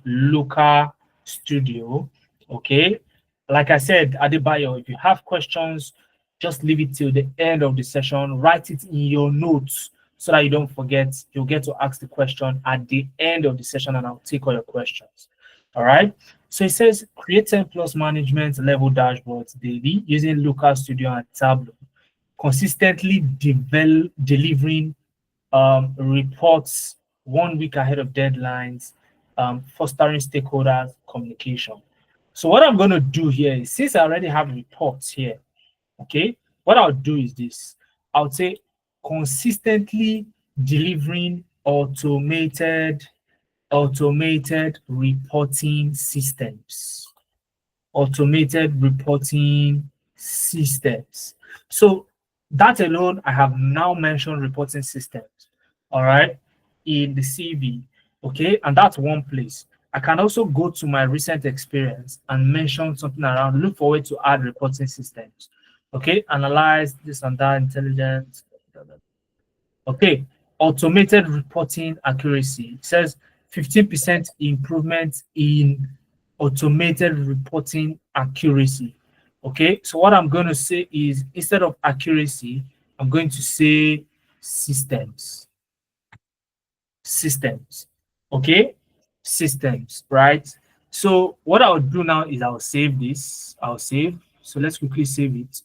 Looker Studio. Okay, like I said, Adebayo, if you have questions, just leave it till the end of the session. Write it in your notes so that you don't forget. You'll get to ask the question at the end of the session and I'll take all your questions. All right. So it says create 10 plus management level dashboards daily using Looker Studio and Tableau, consistently delivering reports 1 week ahead of deadlines, fostering stakeholders communication. So what I'm going to do here is, since I already have reports here, okay, what I'll do is this. I'll say consistently delivering automated reporting systems. Automated reporting systems. So that alone, I have now mentioned reporting systems, all right, in the CV, okay, and that's one place. I can also go to my recent experience and mention something around, look forward to add reporting systems, okay, analyze this and that, intelligence, okay, automated reporting accuracy. It says 15% improvement in automated reporting accuracy. Okay, so what I'm going to say is, instead of accuracy, I'm going to say systems. Okay, systems, right? So what I'll do now is I'll save this. So let's quickly save it.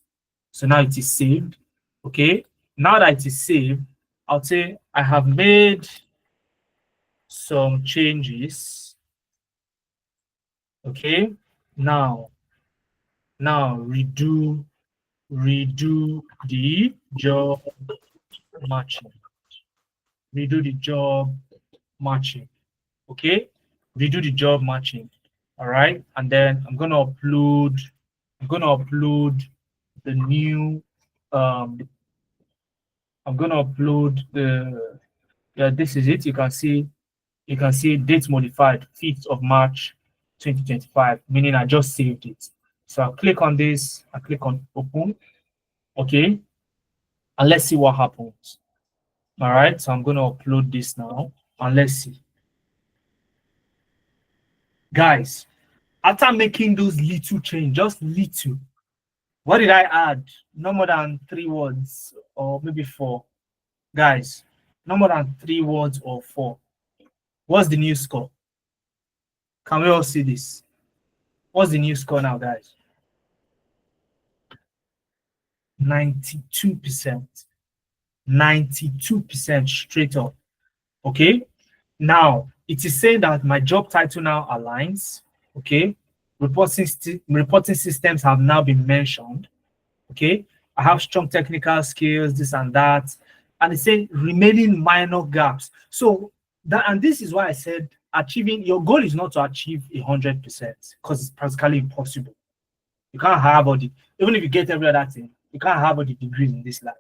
So now it is saved. Okay, now that it is saved, I'll say I have made some changes. Okay, now redo the job matching. Redo the job matching. Okay, redo the job matching. All right, and then I'm gonna upload the new I'm gonna upload the, yeah, this is it. You can see date modified 5th of March 2025, meaning I just saved it. So I'll click on this, I click on open. Okay, and let's see what happens. All right, so I'm going to upload this now and let's see. Guys, after making those little change, just little, what did I add? No more than 3 words or maybe 4. Guys, no more than 3 words or 4. What's the new score? Can we all see this? What's the new score now, guys? 92%. 92% straight up. Okay. Now it is saying that my job title now aligns. Okay. Reporting systems have now been mentioned. Okay. I have strong technical skills, this and that. And it's saying remaining minor gaps. So that, and this is why I said achieving your goal is not to achieve 100% because it's practically impossible. You can't have all the, even if you get every other thing, you can't have all the degrees in this life.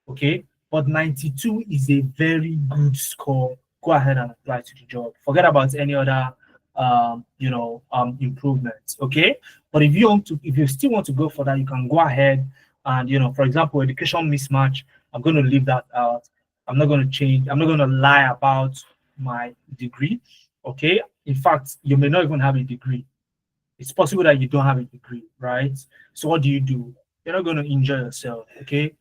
Okay. But 92 is a very good score. Go ahead and apply to the job. Forget about any other improvements. Okay. But if you still want to go for that, you can go ahead and, for example, education mismatch, I'm going to leave that out. I'm not going to change. I'm not going to lie about my degree. Okay. In fact, you may not even have a degree. It's possible that you don't have a degree, right? So what do? You're not going to enjoy yourself. Okay.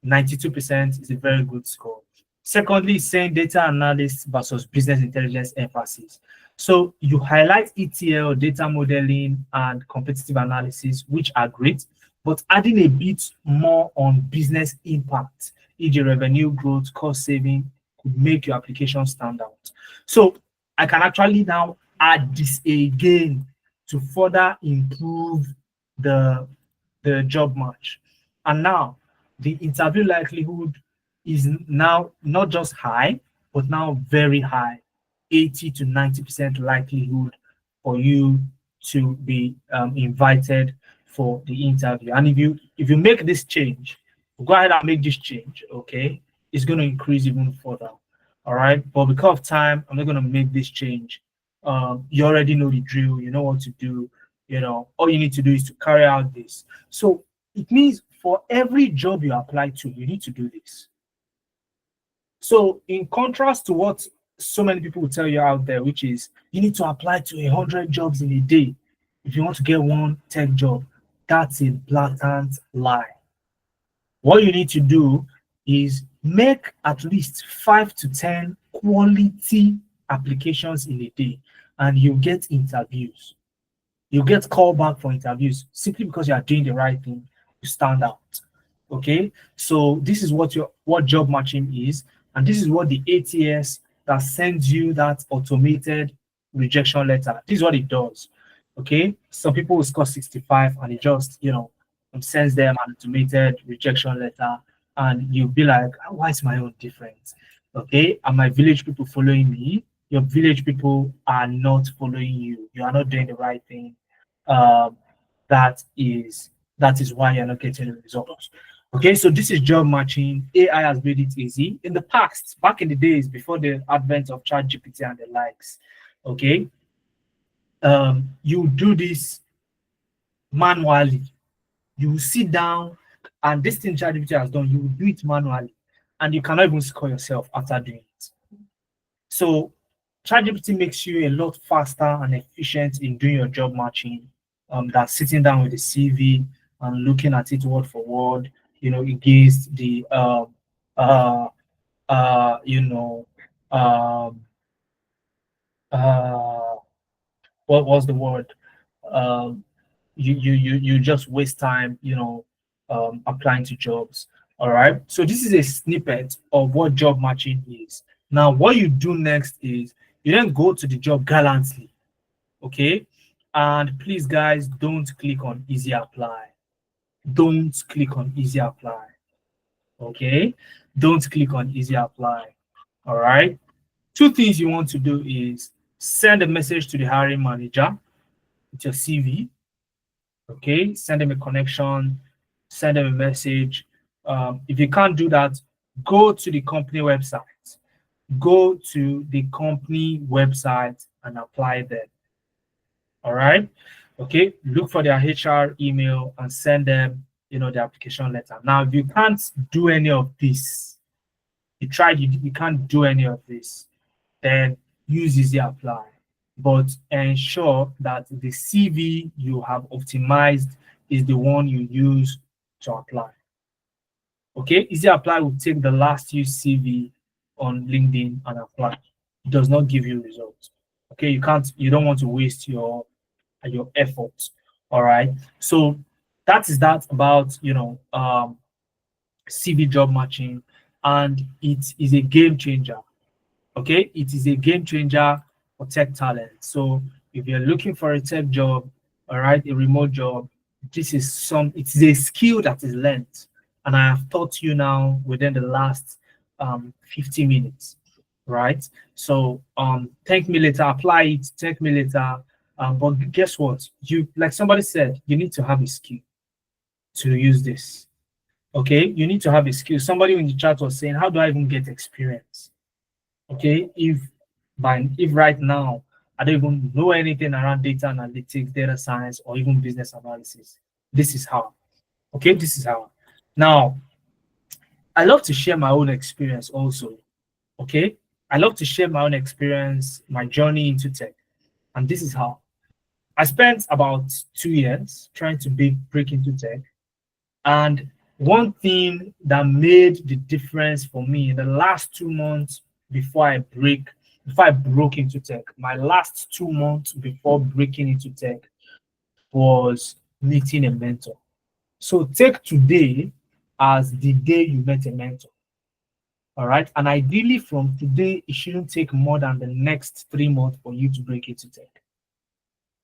92% is a very good score. Secondly, saying data analysis versus business intelligence emphasis. So you highlight ETL, data modeling, and competitive analysis, which are great, but adding a bit more on business impact, e.g. revenue growth, cost saving, could make your application stand out. So I can actually now add this again to further improve the job match. And now the interview likelihood is now not just high, but now very high, 80 to 90% likelihood for you to be invited for the interview. And if you make this change, go ahead and make this change, okay? It's going to increase even further, all right? But because of time, I'm not going to make this change. You already know the drill. You know what to do. All you need to do is to carry out this. So it means for every job you apply to, you need to do this. So in contrast to what so many people will tell you out there, which is you need to apply to 100 jobs in a day if you want to get one tech job, that's a blatant lie. What you need to do is make at least 5 to 10 quality applications in a day, and you get interviews. You get callback for interviews simply because you are doing the right thing. You stand out. Okay, so this is what job matching is, and this is what the ATS that sends you that automated rejection letter. This is what it does. Okay, some people will score 65 and it just sends them an automated rejection letter, and you'll be like, why is my own different? Okay, are my village people following me? Your village people are not following you. You are not doing the right thing. That is why you're not getting the results. Okay, so this is job matching. AI has made it easy. In the past, back in the days before the advent of ChatGPT and the likes, okay, you do this manually. You sit down, and this thing ChatGPT has done, you will do it manually, and you cannot even score yourself after doing it. So ChatGPT makes you a lot faster and efficient in doing your job matching than sitting down with a CV and looking at it word for word, against the what was the word? You just waste time, applying to jobs. All right. So this is a snippet of what job matching is. Now, what you do next is you then go to the job gallantly. Okay. And please, guys, don't click on easy apply. Don't click on easy apply. Okay. Don't click on easy apply. All right. 2 things you want to do is send a message to the hiring manager with your CV. Okay. Send them a connection, send them a message. If you can't do that, go to the company website. Go to the company website and apply there. All right. Okay. Look for their HR email and send them, the application letter. Now, if you can't do any of this, you can't do any of this, then use easy apply. But ensure that the CV you have optimized is the one you use to apply. Okay, easy apply will take the last used CV on LinkedIn and apply. It does not give you results. Okay, you don't want to waste your efforts. All right. So that is that about CV job matching, and it is a game changer. Okay, it is a game changer for tech talent. So if you're looking for a tech job, all right, a remote job, it is a skill that is learned, and I have taught you now within the last 50 minutes, right? So thank me later, apply it, thank me later. But guess what? You, like somebody said, you need to have a skill to use this. Okay, you need to have a skill. Somebody in the chat was saying, how do I even get experience? Okay, if right now I don't even know anything around data analytics, data science, or even business analysis, this is how. Okay, this is how. Now, I love to share my own experience also. Okay, I love to share my own experience, my journey into tech, and this is how. I spent about 2 years trying to break into tech, and one thing that made the difference for me in the last 2 months before I broke into tech, my last 2 months before breaking into tech was meeting a mentor. So take today as the day you met a mentor. All right. And ideally from today, it shouldn't take more than the next 3 months for you to break into tech.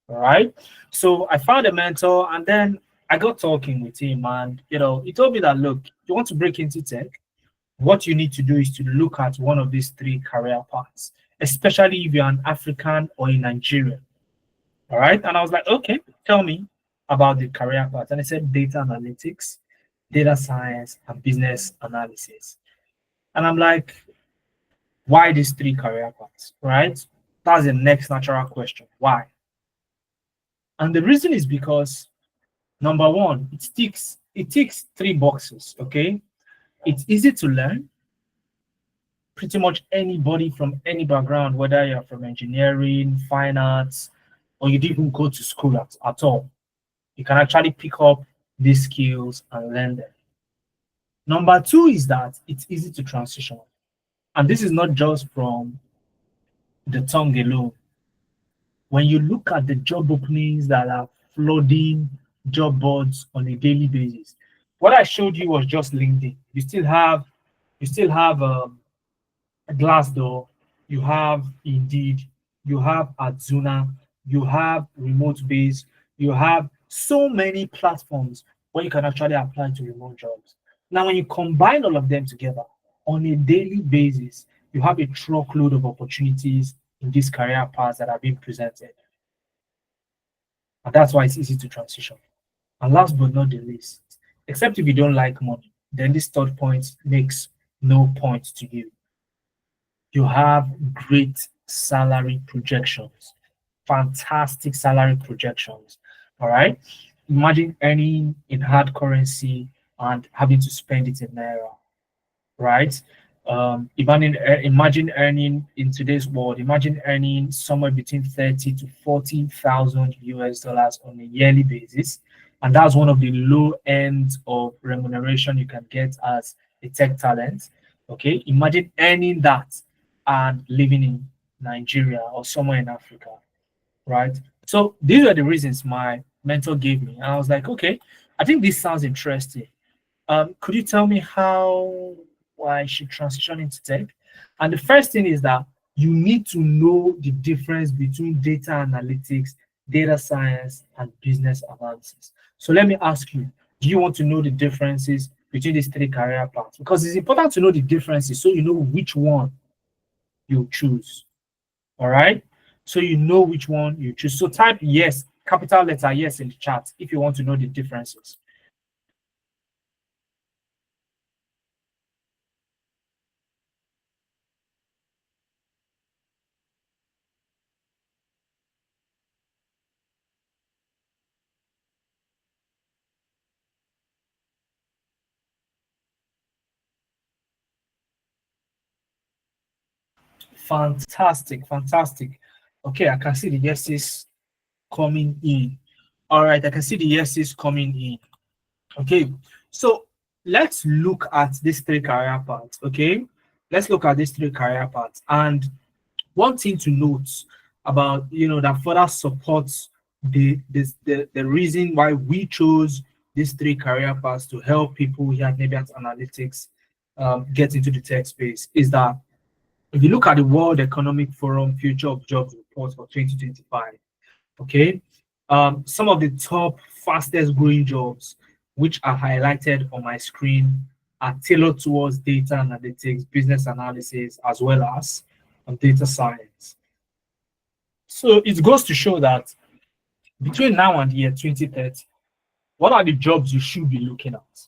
All right. So I found a mentor, and then I got talking with him, and he told me that, look, you want to break into tech, what you need to do is to look at one of these three career paths, especially if you're an African or a Nigerian. All right. And I was like, okay, tell me about the career path. And I said data analytics, data science, and business analysis. And I'm like, why these three career paths? Right? That's the next natural question. Why? And the reason is because number one, it ticks 3 boxes. Okay. It's easy to learn. Pretty much anybody from any background, whether you're from engineering, fine arts, or you didn't even go to school at all, you can actually pick up these skills and learn them. Number two is that it's easy to transition. And this is not just from the tongue alone. When you look at the job openings that are flooding job boards on a daily basis, what I showed you was just LinkedIn. You still have Glassdoor, you have Indeed, you have Adzuna, you have Remote Base, you have so many platforms where you can actually apply to remote jobs. Now, when you combine all of them together on a daily basis, you have a truckload of opportunities in these career paths that are being presented. And that's why it's easy to transition. And last but not the least, except if you don't like money, then this third point makes no point to you. You have great salary projections, fantastic salary projections. All right. Imagine earning in hard currency and having to spend it in naira, right? Imagine earning in today's world. Imagine earning somewhere between 30 to 40,000 US dollars on a yearly basis, and that's one of the low ends of remuneration you can get as a tech talent. Okay, imagine earning that and living in Nigeria or somewhere in Africa, right? So these are the reasons my mentor gave me. And I was like, okay, I think this sounds interesting. Could you tell me how I should transition into tech? And the first thing is that you need to know the difference between data analytics, data science, and business analysis. So let me ask you, do you want to know the differences between these three career paths? Because it's important to know the differences so you know which one you choose. All right. So you know which one you choose. So type yes, capital letter yes in the chat if you want to know the differences. Fantastic, fantastic. Okay, I can see the yeses coming in. All right, I can see the yeses coming in. Okay, so let's look at these three career paths. Okay, let's look at these three career paths. And one thing to note about, that further supports the reason why we chose these three career paths to help people here at Nebiat Analytics get into the tech space is that if you look at the World Economic Forum Future of Jobs report for 2025, okay, some of the top fastest growing jobs which are highlighted on my screen are tailored towards data analytics, business analysis, as well as data science. So it goes to show that between now and the year 2030, what are the jobs you should be looking at?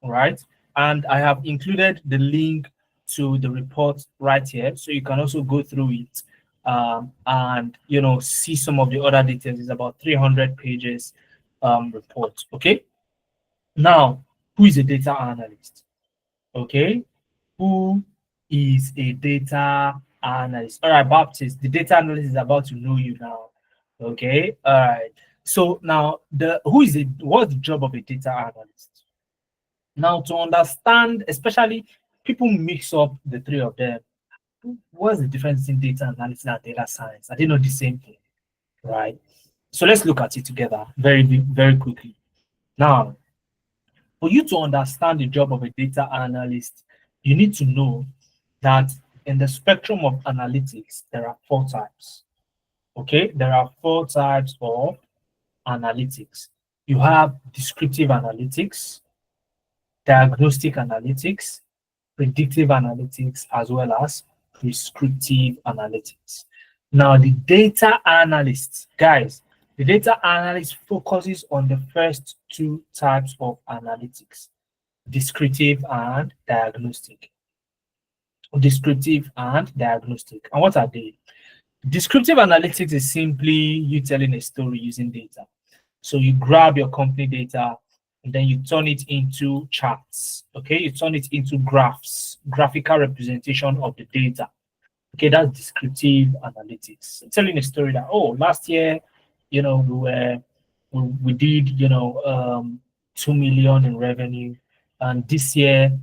All right. And I have included the link to the report right here, so you can also go through it and see some of the other details. It's about 300 pages report. Okay. Now, who is a data analyst? Okay, who is a data analyst? All right, Baptist, the data analyst is about to know you now. Okay, all right. So now, what's the job of a data analyst? Now, to understand, especially people mix up the three of them. What's the difference in data analysis and data science? Are they not the same thing, right? So let's look at it together very, very quickly. Now, for you to understand the job of a data analyst, you need to know that in the spectrum of analytics, there are 4 types. Okay, there are 4 types of analytics. You have descriptive analytics, diagnostic analytics, predictive analytics, as well as prescriptive analytics. Now, the data analyst, guys, the data analyst focuses on the first 2 types of analytics, descriptive and diagnostic. Descriptive and diagnostic. And what are they? Descriptive analytics is simply you telling a story using data. So you grab your company data and then you turn it into charts. Okay, you turn it into graphs, graphical representation of the data. Okay, that's descriptive analytics. Telling a story that, oh, last year, we did 2 million in revenue, and this year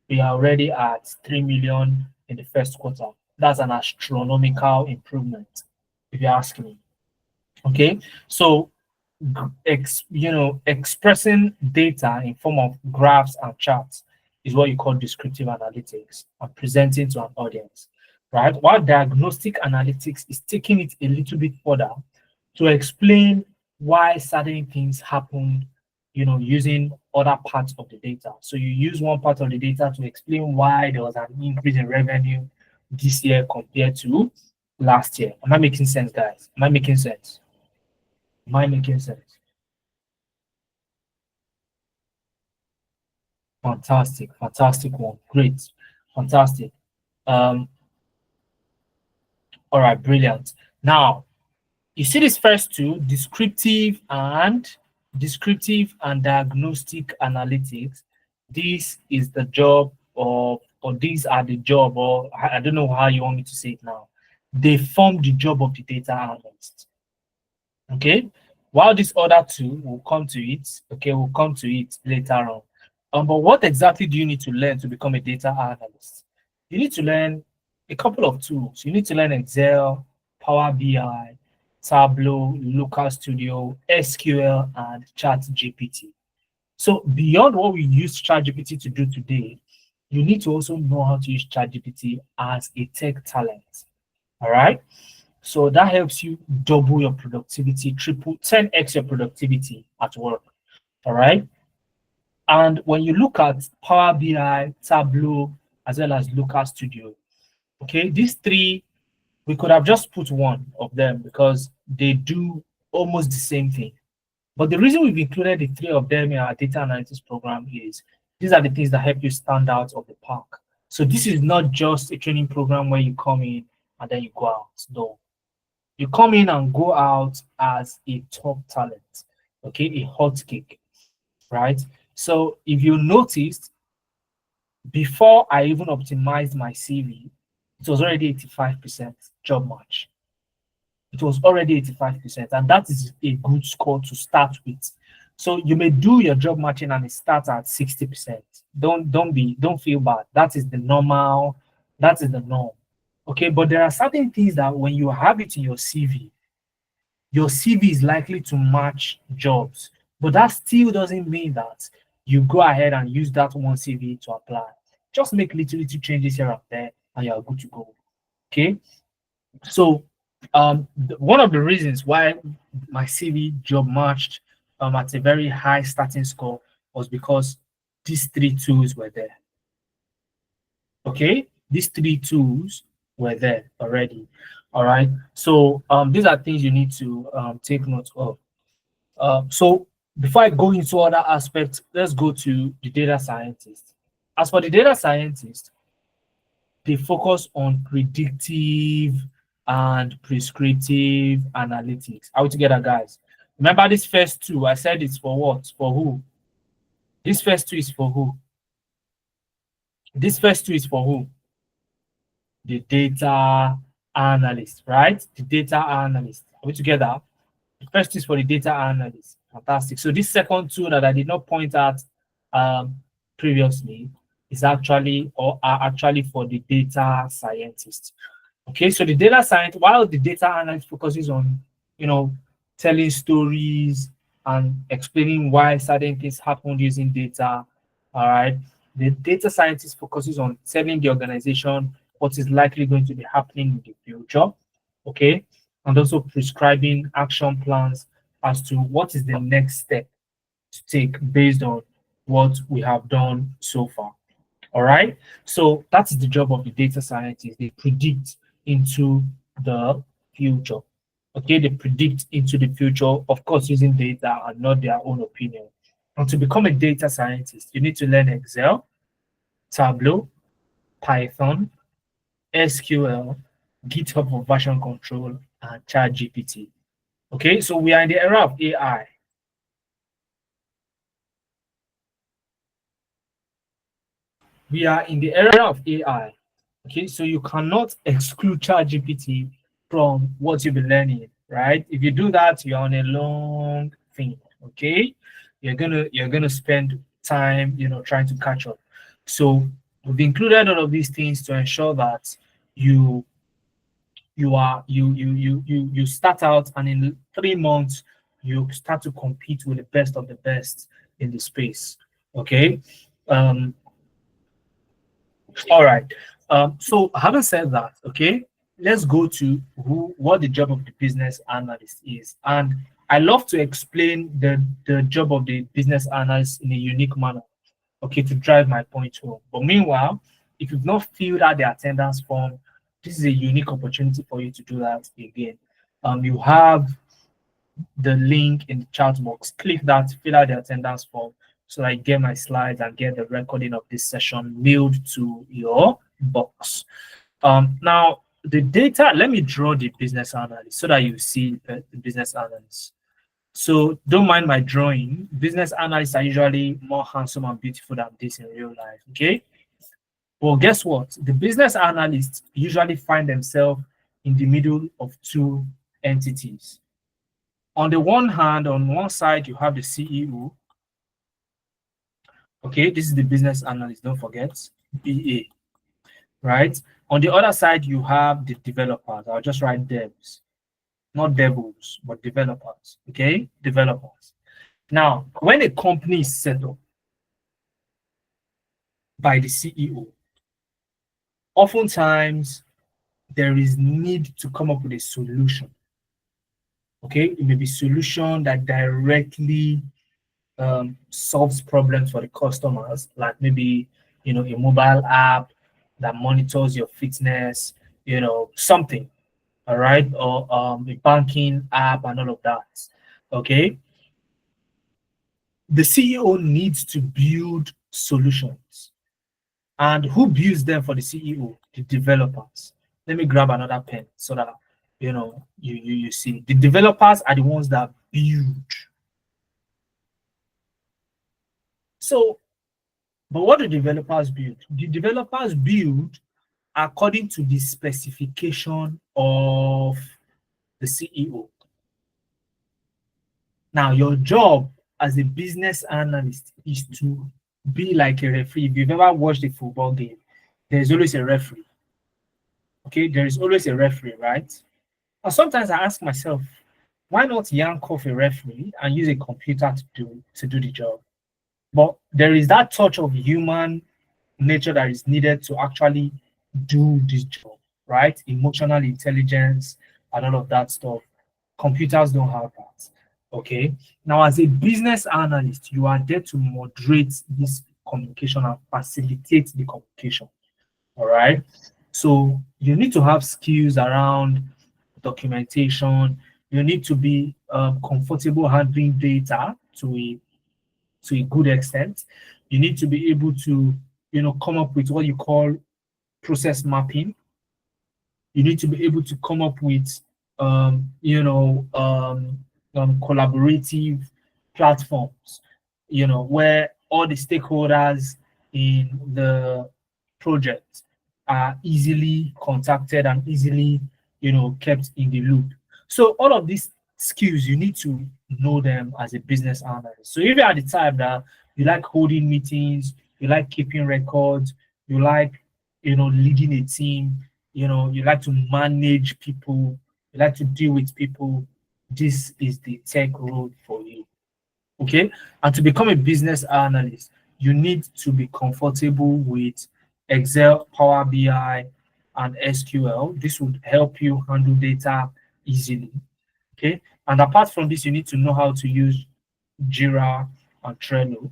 we are already at 3 million in the first quarter. That's an astronomical improvement, if you ask me. Okay, so expressing data in form of graphs and charts is what you call descriptive analytics and presenting to an audience, right? While diagnostic analytics is taking it a little bit further to explain why certain things happened, using other parts of the data. So you use one part of the data to explain why there was an increase in revenue this year compared to last year. Am I making sense, guys? Am I making sense? Am I making sense? Fantastic, fantastic one. Great, fantastic. All right, brilliant. Now, you see these first 2, descriptive and diagnostic analytics. This is the job of, or these are the job, or I don't know how you want me to say it now. They form the job of the data analyst. Okay, while these other 2 will come to it. Okay, we'll come to it later on. But what exactly do you need to learn to become a data analyst? You need to learn a couple of tools. You need to learn Excel, Power BI, Tableau, Looker Studio, SQL, and ChatGPT. So beyond what we use ChatGPT to do today, you need to also know how to use ChatGPT as a tech talent. All right. So that helps you double your productivity, 10x your productivity at work. All right. And when you look at Power BI, Tableau, as well as Looker Studio, okay, these 3, we could have just put one of them because they do almost the same thing. But the reason we've included the 3 of them in our data analytics program is these are the things that help you stand out of the pack. So this is not just a training program where you come in and then you go out. No. You come in and go out as a top talent, okay, a hot cake, right? So if you noticed, before I even optimized my CV, it was already 85% job match. It was already 85%, and that is a good score to start with. So you may do your job matching and it starts at 60%. Don't feel bad. That is the normal That is the norm. Okay, but there are certain things that when you have it in your CV is likely to match jobs, but that still doesn't mean that you go ahead and use that one CV to apply. Just make little changes here and there, and you are good to go. Okay, so one of the reasons why my CV job matched at a very high starting score was because these three tools were there. Okay, these three tools were there already. All right, so these are things you need to take note of. So before I go into other aspects, let's go to the data scientist. As for the data scientist, they focus on predictive and prescriptive analytics. Are we together, guys? Remember this first two, I said it's for what? For who? This first two is for who? This first two is for who? The data analyst, right? The data analyst. Are we together? The first is for the data analyst. Fantastic. So this second tool that I did not point out previously is actually or are actually for the data scientist. Okay, so the data science, while the data analyst focuses on, telling stories and explaining why certain things happened using data, all right, the data scientist focuses on telling the organization what is likely going to be happening in the future, okay, and also prescribing action plans as to what is the next step to take based on what we have done so far. All right, so that is the job of the data scientist. They predict into the future. Okay, they predict into the future, of course, using data and not their own opinion. And to become a data scientist, you need to learn Excel, Tableau, Python, SQL, GitHub for version control, and ChatGPT. Okay, so we are in the era of AI. We are in the era of AI. Okay, so you cannot exclude ChatGPT from what you've been learning, right? If you do that, you're on a long thing. Okay, you're gonna spend time, trying to catch up. So we've included all of these things to ensure that you start out, and in 3 months you start to compete with the best of the best in the space. Okay. All right. So having said that, okay, let's go to what the job of the business analyst is. And I love to explain the job of the business analyst in a unique manner, okay, to drive my point home. But meanwhile, if you've not filled out the attendance form, this is a unique opportunity for you to do that again. You have the link in the chat box. Click that, fill out the attendance form, so I get my slides and get the recording of this session mailed to your box. Now, the data, let me draw the business analyst so that you see the business analyst. So don't mind my drawing. Business analysts are usually more handsome and beautiful than this in real life, okay? Well, guess what? The business analysts usually find themselves in the middle of two entities. On the one hand, on one side, you have the CEO. Okay, this is the business analyst, don't forget, BA, right? On the other side, you have the developers. I'll just write devs, not devils, but developers, okay? Developers. Now, when a company is set up by the CEO, oftentimes there is need to come up with a solution, okay? It may be a solution that directly solves problems for the customers, like maybe, a mobile app that monitors your fitness, something, all right, or a banking app and all of that, okay? The CEO needs to build solutions. And who builds them for the CEO? The developers. Let me grab another pen so that, you see. The developers are the ones that build. So, but what do developers build? The developers build according to the specification of the CEO. Now, your job as a business analyst is to be like a referee. If you've ever watched a football game, there's always a referee. Okay, there is always a referee, right? And sometimes I ask myself, why not yank off a referee and use a computer to do the job? But there is that touch of human nature that is needed to actually do this job, right? Emotional intelligence and all of that stuff. Computers don't have that. Okay. Now, as a business analyst, you are there to moderate this communication and facilitate the communication. All right. So you need to have skills around documentation. You need to be comfortable handling data to a good extent. You need to be able to, come up with what you call process mapping. You need to be able to come up with, collaborative platforms, where all the stakeholders in the project are easily contacted and easily, kept in the loop. So all of these skills, you need to know them as a business analyst. So if you are the type that you like holding meetings, you like keeping records, you like, leading a team, you like to manage people, you like to deal with people, this is the tech role for you. Okay. And to become a business analyst, you need to be comfortable with Excel, Power BI, and SQL. This would help you handle data easily. Okay. And apart from this, you need to know how to use Jira and Trello.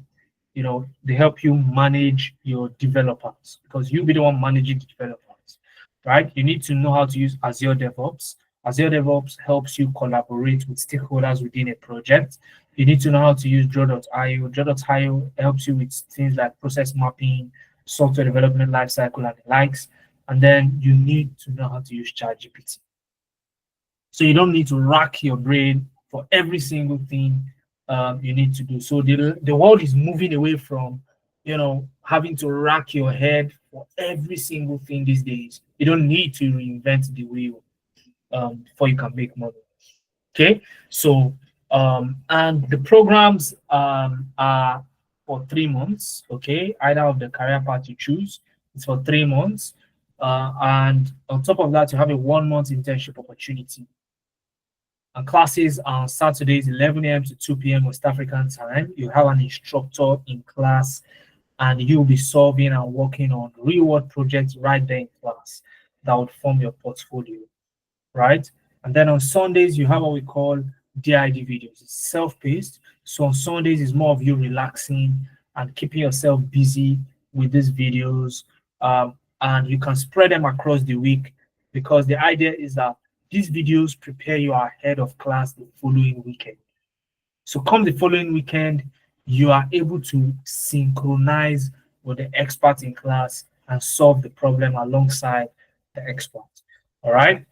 They help you manage your developers because you'll be the one managing the developers, right? You need to know how to use Azure DevOps. Azure DevOps helps you collaborate with stakeholders within a project. You need to know how to use Draw.io. Draw.io helps you with things like process mapping, software development lifecycle, and the likes. And then you need to know how to use ChatGPT. So you don't need to rack your brain for every single thing you need to do. So the world is moving away from, having to rack your head for every single thing these days. You don't need to reinvent the wheel before you can make money. Okay, so and the programs are for 3 months. Okay, either of the career path you choose, it's for 3 months, and on top of that, you have a 1 month internship opportunity. And classes on Saturdays, 11 a.m. to 2 p.m. West African time. You have an instructor in class, and you'll be solving and working on real-world projects right there in class that would form your portfolio, right? And then on Sundays, you have what we call DID videos. It's self-paced. So on Sundays, it's more of you relaxing and keeping yourself busy with these videos. And you can spread them across the week because the idea is that these videos prepare you ahead of class the following weekend. So come the following weekend, you are able to synchronize with the expert in class and solve the problem alongside the expert. All right.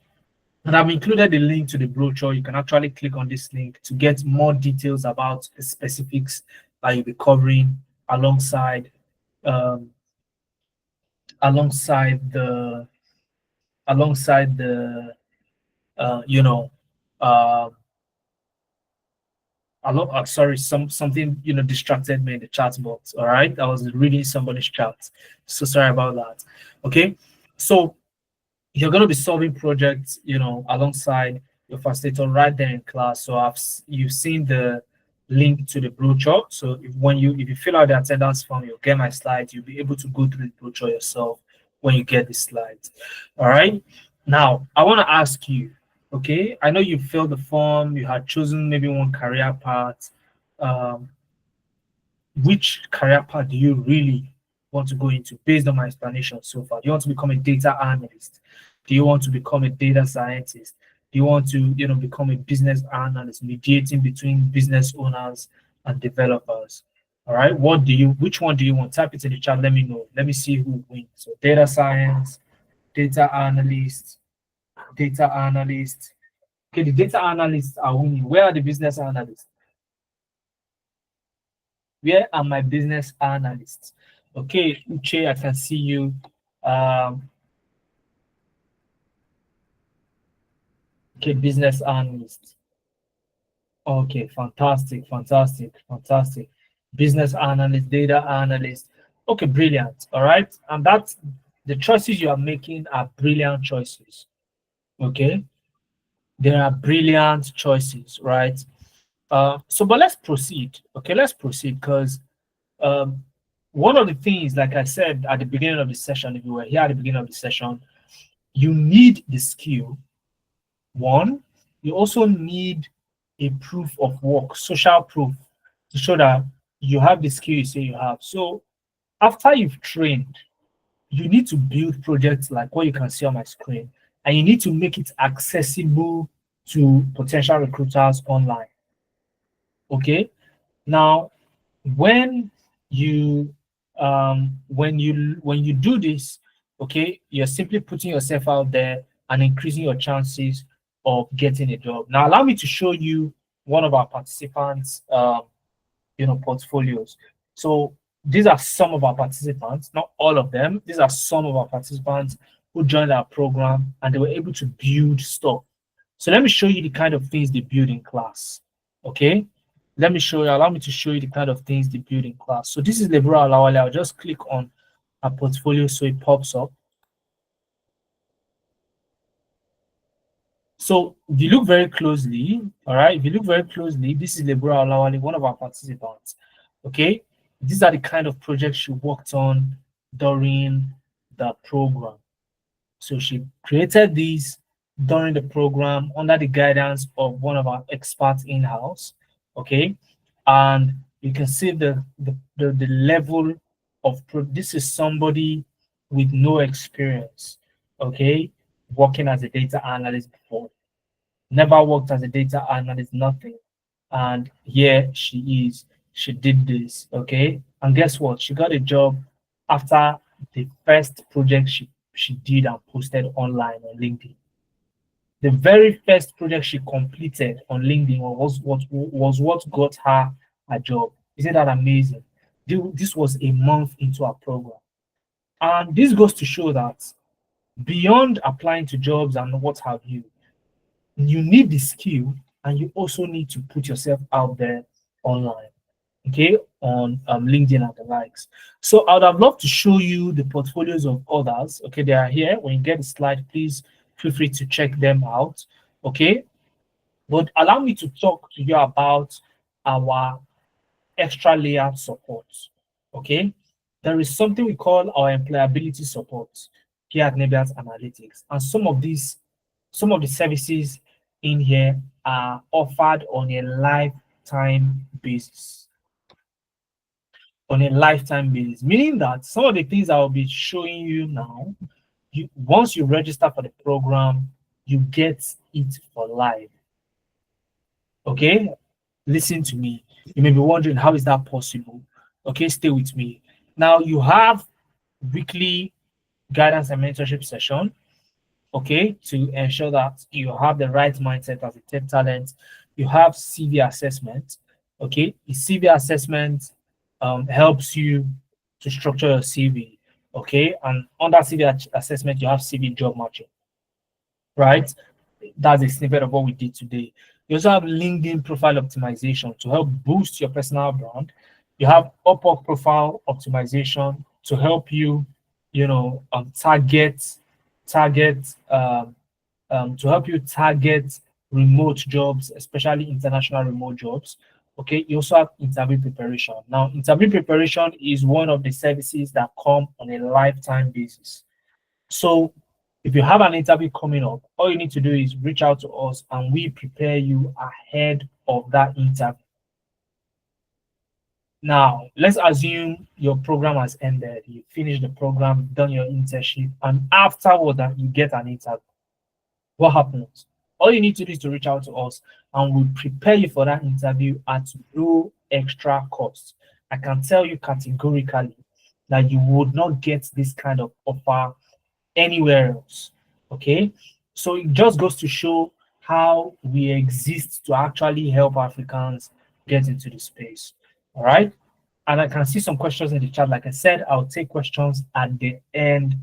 And I've included the link to the brochure. You can actually click on this link to get more details about the specifics that you'll be covering alongside alongside the you know sorry, something distracted me in the chat box. All right, I was reading somebody's chat, so sorry about that. Okay, so you're going to be solving projects alongside your facilitator right there in class. So you've seen the link to the brochure. So if you fill out the attendance form, you'll get my slides. You'll be able to go through the brochure yourself when you get the slides. All right, now I want to ask you, okay, I know you filled the form, you had chosen maybe one career path. Which career path do you really want to go into based on my explanation so far? Do you want to become a data analyst? Do you want to become a data scientist? Do you want to become a business analyst, mediating between business owners and developers? All right, which one do you want? Type it in the chat, let me know. Let me see who wins. So data science, data analyst. Okay, the data analysts are winning. Where are the business analysts? Where are my business analysts? Okay, Uche, I can see you. Okay, business analyst. Okay, fantastic. Business analyst, data analyst. Okay, brilliant. All right, and the choices you are making are brilliant choices. Okay, there are brilliant choices, right? But let's proceed. Okay, let's proceed because um, one of the things, like I said at the beginning of the session, if you were here at the beginning of the session, you need the skill. One, you also need a proof of work, social proof, to show that you have the skill you say you have. So after you've trained, you need to build projects like what you can see on my screen, and you need to make it accessible to potential recruiters online. Okay. Now, when you when you do this, okay, you're simply putting yourself out there and increasing your chances of getting a job. Now, allow me to show you one of our participants, portfolios. So these are some of our participants, not all of them. These are some of our participants who joined our program and they were able to build stuff. So let me show you the kind of things they build in class. Okay. Allow me to show you the kind of things they build in class. So this is Lebura Alawale. I'll just click on a portfolio so it pops up. So if you look very closely, all right, if you look very closely, this is Lebura Alawale, one of our participants. Okay, these are the kind of projects she worked on during the program. So she created these during the program under the guidance of one of our experts in-house. Okay, and you can see the level of this is somebody with no experience. Okay, working as a data analyst before, never worked as a data analyst, nothing. And here she is. She did this. Okay, and guess what? She got a job after the first project she did and posted online on LinkedIn. The very first project she completed on LinkedIn was what got her a job. Isn't that amazing? This was a month into our program. And this goes to show that beyond applying to jobs and what have you, you need the skill and you also need to put yourself out there online, okay, on LinkedIn and the likes. So I would have loved to show you the portfolios of others. Okay, they are here. When you get the slide, please feel free to check them out. Okay, but allow me to talk to you about our extra layer support. Okay, there is something we call our employability support here at Nebiat Analytics, and some of the services in here are offered on a lifetime basis. On a lifetime basis, meaning that some of the things I will be showing you now, once you register for the program, you get it for life. Okay, listen to me. You may be wondering, how is that possible? Okay, stay with me. Now you have weekly guidance and mentorship session, okay, to ensure that you have the right mindset as a tech talent. You have CV assessment, okay. The CV assessment helps you to structure your CV, okay, and under CV assessment you have CV job matching, right? That's a snippet of what we did today. You also have LinkedIn profile optimization to help boost your personal brand. You have Upwork profile optimization to help you, target to help you target remote jobs, especially international remote jobs. Okay, you also have interview preparation. Now, interview preparation is one of the services that come on a lifetime basis. So if you have an interview coming up, all you need to do is reach out to us and we prepare you ahead of that interview. Now, let's assume your program has ended. You finish the program, done your internship, and afterward that you get an interview. What happens? All you need to do is to reach out to us and we'll prepare you for that interview at no extra cost. I can tell you categorically that you would not get this kind of offer anywhere else. Okay, so it just goes to show how we exist to actually help Africans get into the space. All right, and I can see some questions in the chat. Like I said, I'll take questions at the end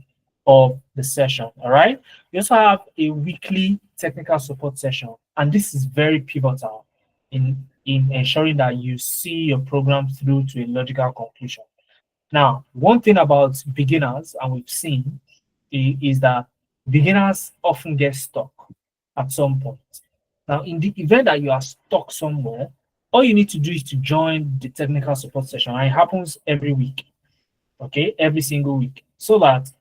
of the session. All right, we also have a weekly technical support session, and this is very pivotal in ensuring that you see your program through to a logical conclusion. Now, one thing about beginners, and we've seen, is that beginners often get stuck at some point. Now, in the event that you are stuck somewhere, all you need to do is to join the technical support session. And it happens every week, okay, every single week, so that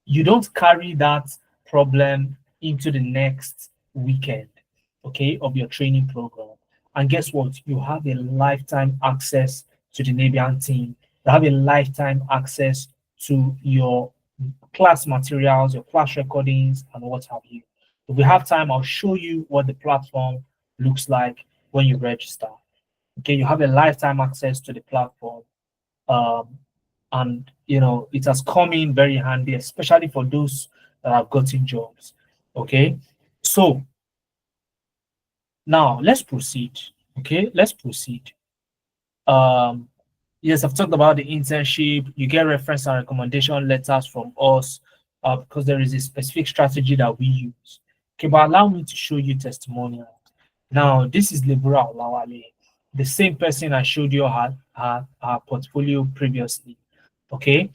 you don't carry that problem into the next weekend, okay, of your training program. And guess what? You have a lifetime access to the Nebian team. You have a lifetime access to your class materials, your class recordings, and what have you. If we have time, I'll show you what the platform looks like when you register. Okay, you have a lifetime access to the platform. And it has come in very handy, especially for those that have gotten jobs. Okay, so now let's proceed. Okay, let's proceed. Yes, I've talked about the internship. You get reference and recommendation letters from us because there is a specific strategy that we use. Okay, but allow me to show you testimonial. Now, this is Lebura Olawale, the same person I showed you her portfolio previously. Okay,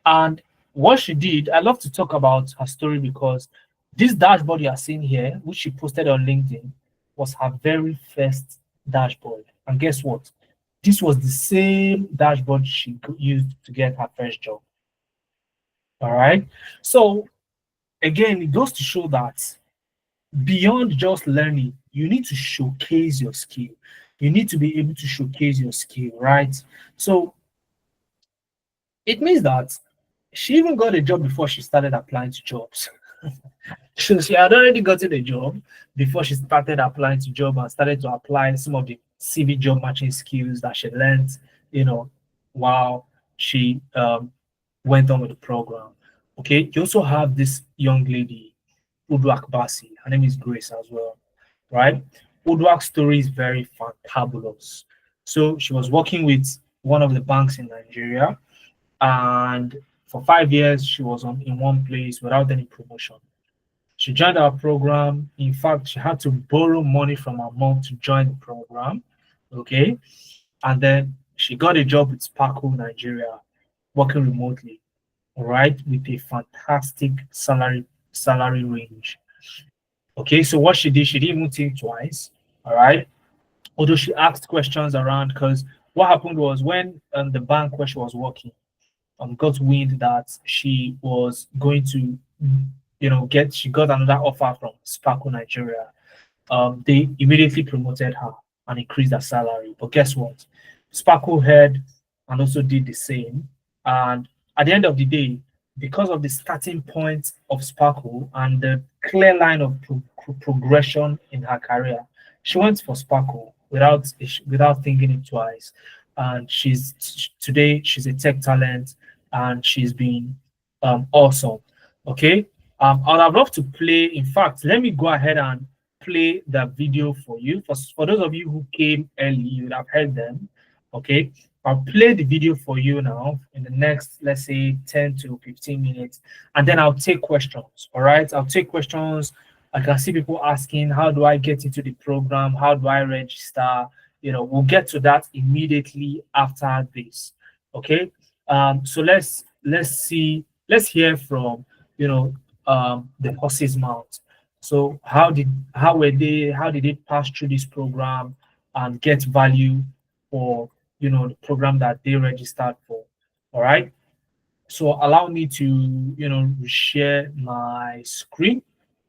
and what she did, I love to talk about her story because this dashboard you are seeing here, which she posted on LinkedIn, was her very first dashboard. And guess what? This was the same dashboard she used to get her first job. All right. So again, it goes to show that beyond just learning, you need to showcase your skill. You need to be able to showcase your skill, right? So it means that she even got a job before she started applying to jobs. So she had already gotten a job before she started applying to job and started to apply some of the CV job matching skills that she learned, while she went on with the program. Okay, you also have this young lady, Udwak Basi. Her name is Grace as well, right? Udwak's story is very fantabulous. So she was working with one of the banks in Nigeria, and for 5 years she was in one place without any promotion. She joined our program. In fact, she had to borrow money from her mom to join the program. Okay. And then she got a job with Sparkle Nigeria, working remotely. All right, with a fantastic salary range. Okay, so what she did, she didn't even think twice. All right. Although she asked questions around, because what happened was when the bank where she was working got wind that she was going to she got another offer from Sparkle Nigeria. They immediately promoted her and increased her salary. But guess what? Sparkle heard and also did the same. And at the end of the day, because of the starting point of Sparkle and the clear line of progression in her career, she went for Sparkle without thinking it twice. And today she's a tech talent and she's been awesome. Okay. I'd have loved to play. In fact, let me go ahead and play the video for you. For those of you who came early, you would have heard them. Okay. I'll play the video for you now in the next, let's say, 10 to 15 minutes, and then I'll take questions. All right. I'll take questions. I can see people asking, how do I get into the program? How do I register? We'll get to that immediately after this. Okay. So let's hear from the horse's mouth. So how did they pass through this program and get value for the program that they registered for? All right. So allow me to share my screen.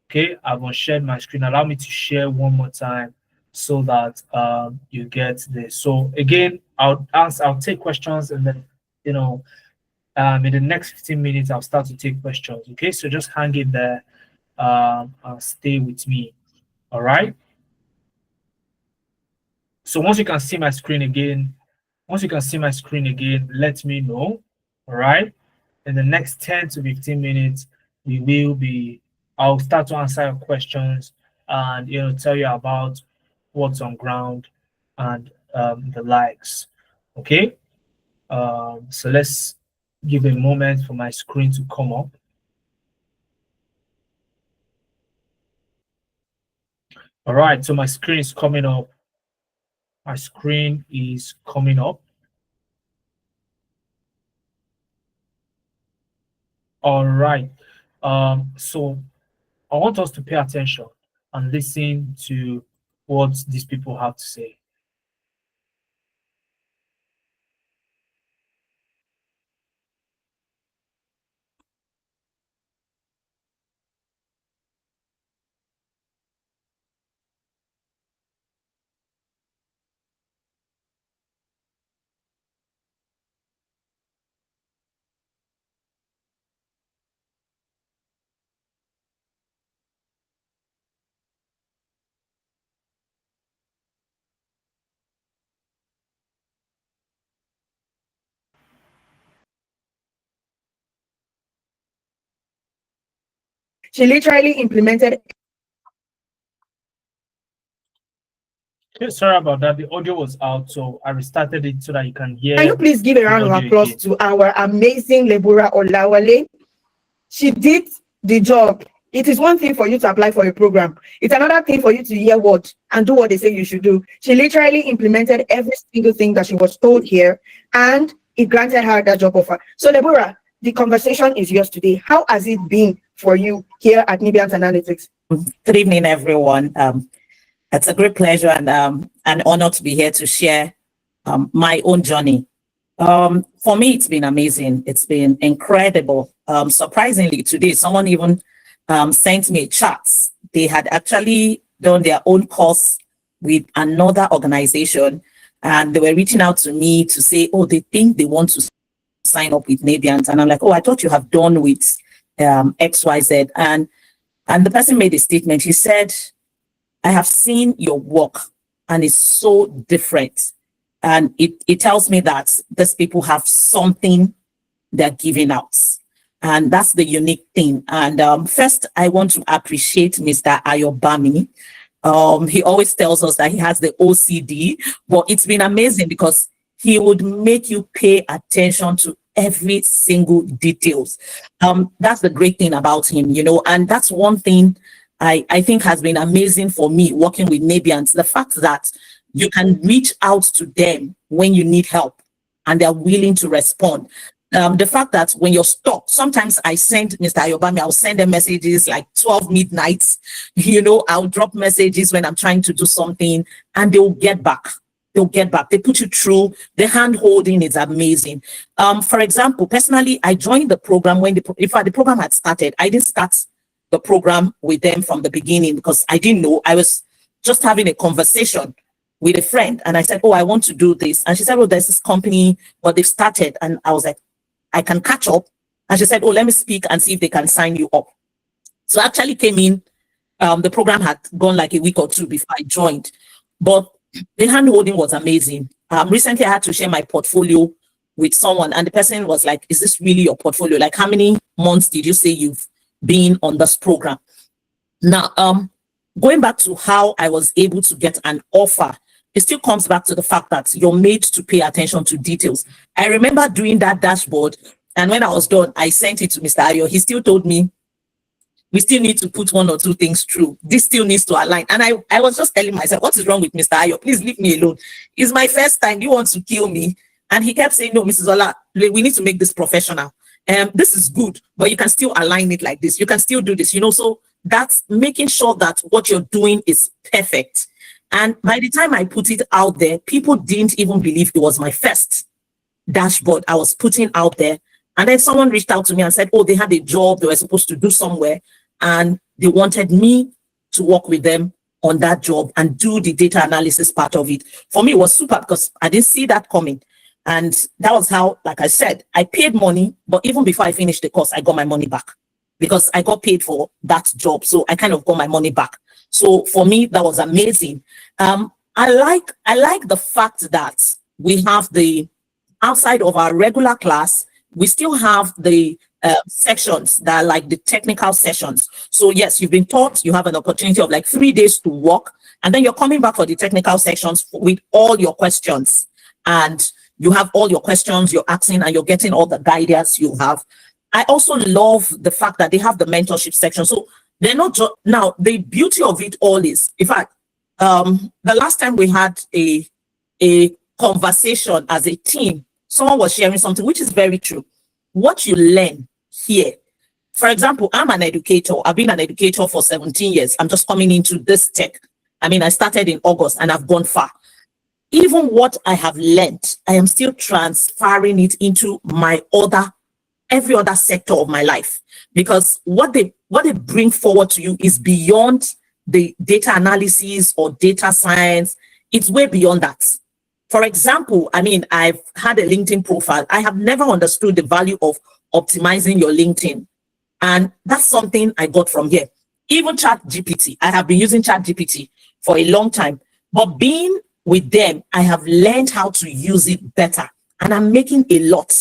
Okay, I've shared my screen. Allow me to share one more time so that you get this. So again, I'll take questions, and then in the next 15 minutes I'll start to take questions. Okay, so just hang it there and stay with me. All right. So once you can see my screen again, let me know. All right. In the next 10 to 15 minutes, I'll start to answer your questions and tell you about what's on ground and the likes. Okay. So let's give a moment for my screen to come up. All right, so my screen is coming up. My screen is coming up. All right. So I want us to pay attention and listen to what these people have to say. She literally implemented. Okay, sorry about that. The audio was out, so I restarted it so that you can hear. Can you please give a round of audio applause again. to our amazing Deborah Olawale? She did the job. It is one thing for you to apply for a program. It's another thing for you to hear what and do what they say you should do. She literally implemented every single thing that she was told here, and it granted her that job offer. So, Deborah, the conversation is yours today. How has it been for you here at Nibiant Analytics? Good evening, everyone. It's a great pleasure and an honor to be here to share my own journey. For me, it's been amazing. It's been incredible. Surprisingly, today, someone even sent me a chat. They had actually done their own course with another organization, and they were reaching out to me to say, oh, they think they want to sign up with Nabiant. And I'm like, oh, I thought you have done with XYZ. And the person made a statement. He said, I have seen your work and it's so different. And it tells me that these people have something they're giving out. And that's the unique thing. And first, I want to appreciate Mr. Ayobami. He always tells us that he has the OCD, but it's been amazing because he would make you pay attention to every single details. That's the great thing about him, you know, and that's one thing I think has been amazing for me working with Nabians. The fact that you can reach out to them when you need help and they're willing to respond. The fact that when you're stuck, sometimes I send Mr. Ayobami, I'll send them messages like 12 midnight, you know, I'll drop messages when I'm trying to do something and they'll get back. They'll get back. They put you through. The hand holding is amazing. For example, personally, I joined the program when the program had started. I didn't start the program with them from the beginning because I didn't know. I was just having a conversation with a friend and I said, oh, I want to do this. And she said, oh, there's this company, but they've started. And I was like, I can catch up. And she said, oh, let me speak and see if they can sign you up. So I actually came in. The program had gone like a week or two before I joined, but the hand holding was amazing. Recently, I had to share my portfolio with someone and the person was like, is this really your portfolio? Like, how many months did you say you've been on this program? Now, going back to how I was able to get an offer, it still comes back to the fact that you're made to pay attention to details. I remember doing that dashboard, and when I was done, I sent it to Mr. Ayo. He still told me, we still need to put one or two things through. This still needs to align. And I was just telling myself, what is wrong with Mr. Ayo? Please leave me alone. It's my first time. You want to kill me? And he kept saying, no, Mrs. Ola, we need to make this professional. This is good, but you can still align it like this. You can still do this, you know, so that's making sure that what you're doing is perfect. And by the time I put it out there, people didn't even believe it was my first dashboard I was putting out there. And then someone reached out to me and said, oh, they had a job they were supposed to do somewhere and they wanted me to work with them on that job and do the data analysis part of it. For me, it was super because I didn't see that coming. And that was how, like I said, I paid money, but even before I finished the course, I got my money back because I got paid for that job. So I kind of got my money back. So for me, that was amazing. I like the fact that we have the outside of our regular class, we still have the sections that are like the technical sessions. So yes, you've been taught, you have an opportunity of like 3 days to work, and then you're coming back for the technical sections with all your questions. And you have all your questions you're asking and you're getting all the guidance you have. I also love the fact that they have the mentorship section. So they're not just now, the beauty of it all is, in fact, the last time we had a conversation as a team, someone was sharing something, which is very true. What you learn here For example, I'm an educator. I've been an educator for 17 years. I'm just coming into this tech. I mean, I started in August and I've gone far. Even what I have learned, I am still transferring it into every other sector of my life, because what they bring forward to you is beyond the data analysis or data science. It's way beyond that. For example, I mean, I've had a LinkedIn profile. I have never understood the value of optimizing your LinkedIn. And that's something I got from here. Even ChatGPT, I have been using ChatGPT for a long time, but being with them, I have learned how to use it better, and I'm making a lot,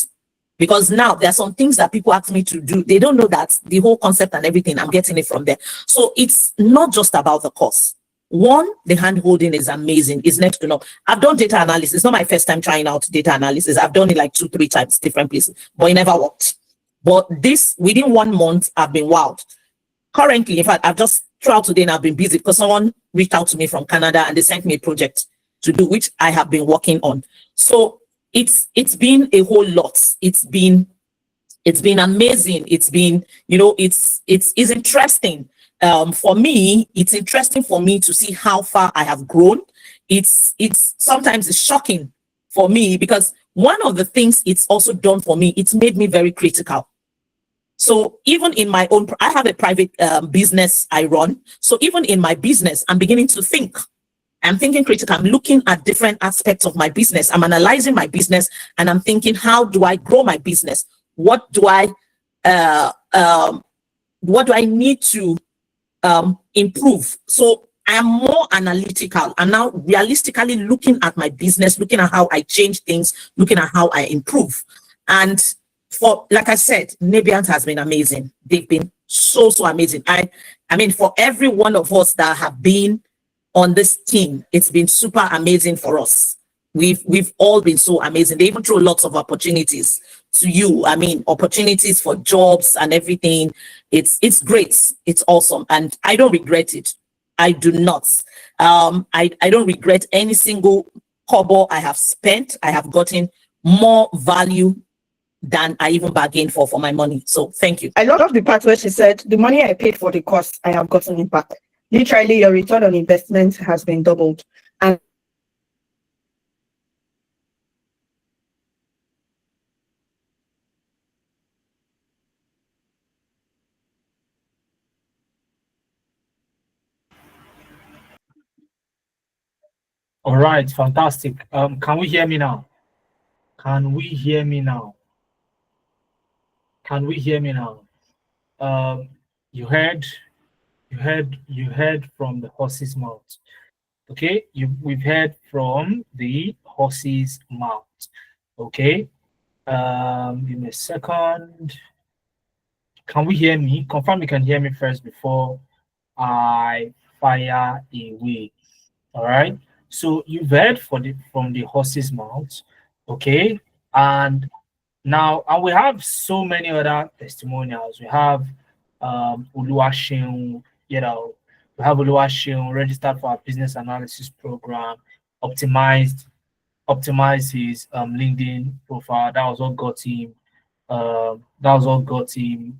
because now there are some things that people ask me to do. They don't know that the whole concept and everything, I'm getting it from there. So it's not just about the course. One, the hand holding is amazing. It's next to know. I've done data analysis. It's not my first time trying out data analysis. I've done it like 2-3 times, different places, but it never worked. But this, within 1 month, I've been wowed. Currently, in fact, I've just throughout today and I've been busy because someone reached out to me from Canada and they sent me a project to do, which I have been working on. So it's been a whole lot. It's been amazing. It's been, it's interesting. For me, it's interesting for me to see how far I have grown. It's sometimes it's shocking for me, because one of the things it's also done for me, it's made me very critical. So even in my own, I have a private business I run. So even in my business, I'm beginning to think. I'm thinking critical. I'm looking at different aspects of my business. I'm analyzing my business and I'm thinking, how do I grow my business? What do I need to improve? So I'm more analytical. I'm now realistically looking at my business, looking at how I change things, looking at how I improve. And like I said, Nebiant has been amazing. They've been so amazing. I mean, for every one of us that have been on this team, it's been super amazing for us. We've all been so amazing. They even throw lots of opportunities to you. I mean, opportunities for jobs and everything. It's great. It's awesome. And I don't regret it. I do not. I don't regret any single kobo I have spent. I have gotten more value than I even bargained for my money. So thank you. I love the part where she said, the money I paid for the course, I have gotten it back. Literally, your return on investment has been doubled. And All right, fantastic. Can we hear me now? Can we hear me now? Can we hear me now? You heard from the horse's mouth. Okay, we've heard from the horse's mouth. Okay, give me a second. Can we hear me? Confirm you can hear me first before I fire away. All right. So you've heard from the horse's mouth. Okay, and now, and we have so many other testimonials. We have Oluwaseun, we have Oluwaseun registered for our business analysis program, optimized his LinkedIn profile. That was what got him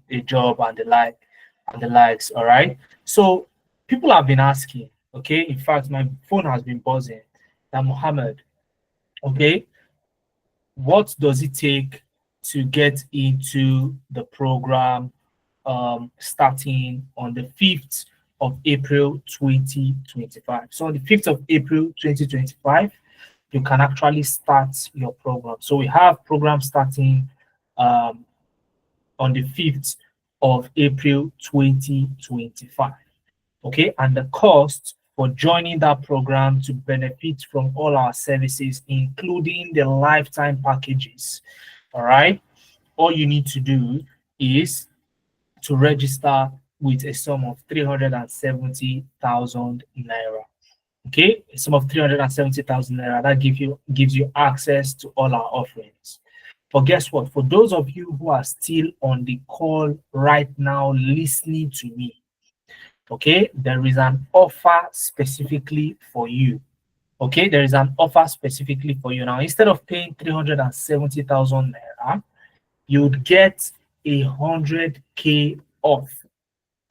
a job and the likes. All right. So people have been asking, okay, in fact, my phone has been buzzing, that Mohammed, okay, what does it take to get into the program starting on the 5th of April 2025? So on the 5th of April 2025, you can actually start your program. So we have programs starting on the 5th of April 2025. Okay, and the cost for joining that program to benefit from all our services, including the lifetime packages. All right, all you need to do is to register with a sum of 370,000 naira. Okay, a sum of 370,000 naira that gives you access to all our offerings. But guess what? For those of you who are still on the call right now listening to me, okay, there is an offer specifically for you. Okay, there is an offer specifically for you. Now, instead of paying 370,000 naira, you would get 100K off.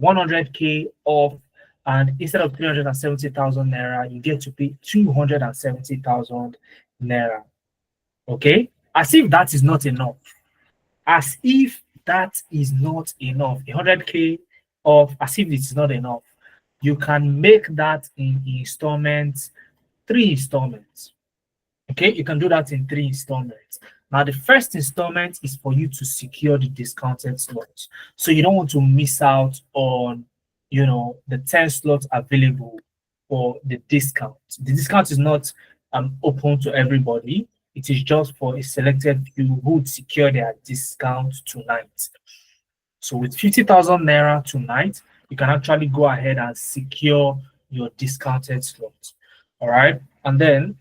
100K off, and instead of 370,000 naira, you get to pay 270,000 naira. Okay, as if that is not enough. As if that is not enough. 100K off, as if it's not enough. You can make that in installments, 3 installments. Okay, you can do that in 3 installments. Now, the first installment is for you to secure the discounted slots. So you don't want to miss out on, the 10 slots available for the discount. The discount is not open to everybody. It is just for a selected few who would secure their discount tonight. So with 50,000 naira tonight, you can actually go ahead and secure your discounted slot. All right. And then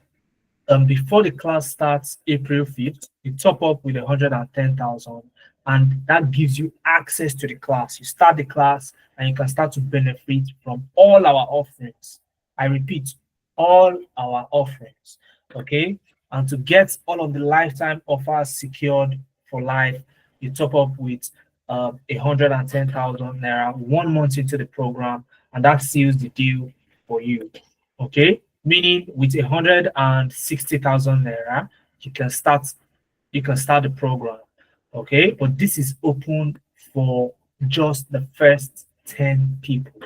before the class starts April 5th, you top up with 110,000, and that gives you access to the class. You start the class and you can start to benefit from all our offerings. I repeat, all our offerings. Okay. And to get all of the lifetime offers secured for life, you top up with 110,000 naira 1 month into the program, and that seals the deal for you. Okay. Meaning with 160,000 naira, you can start the program. Okay, but this is open for just the first 10 people.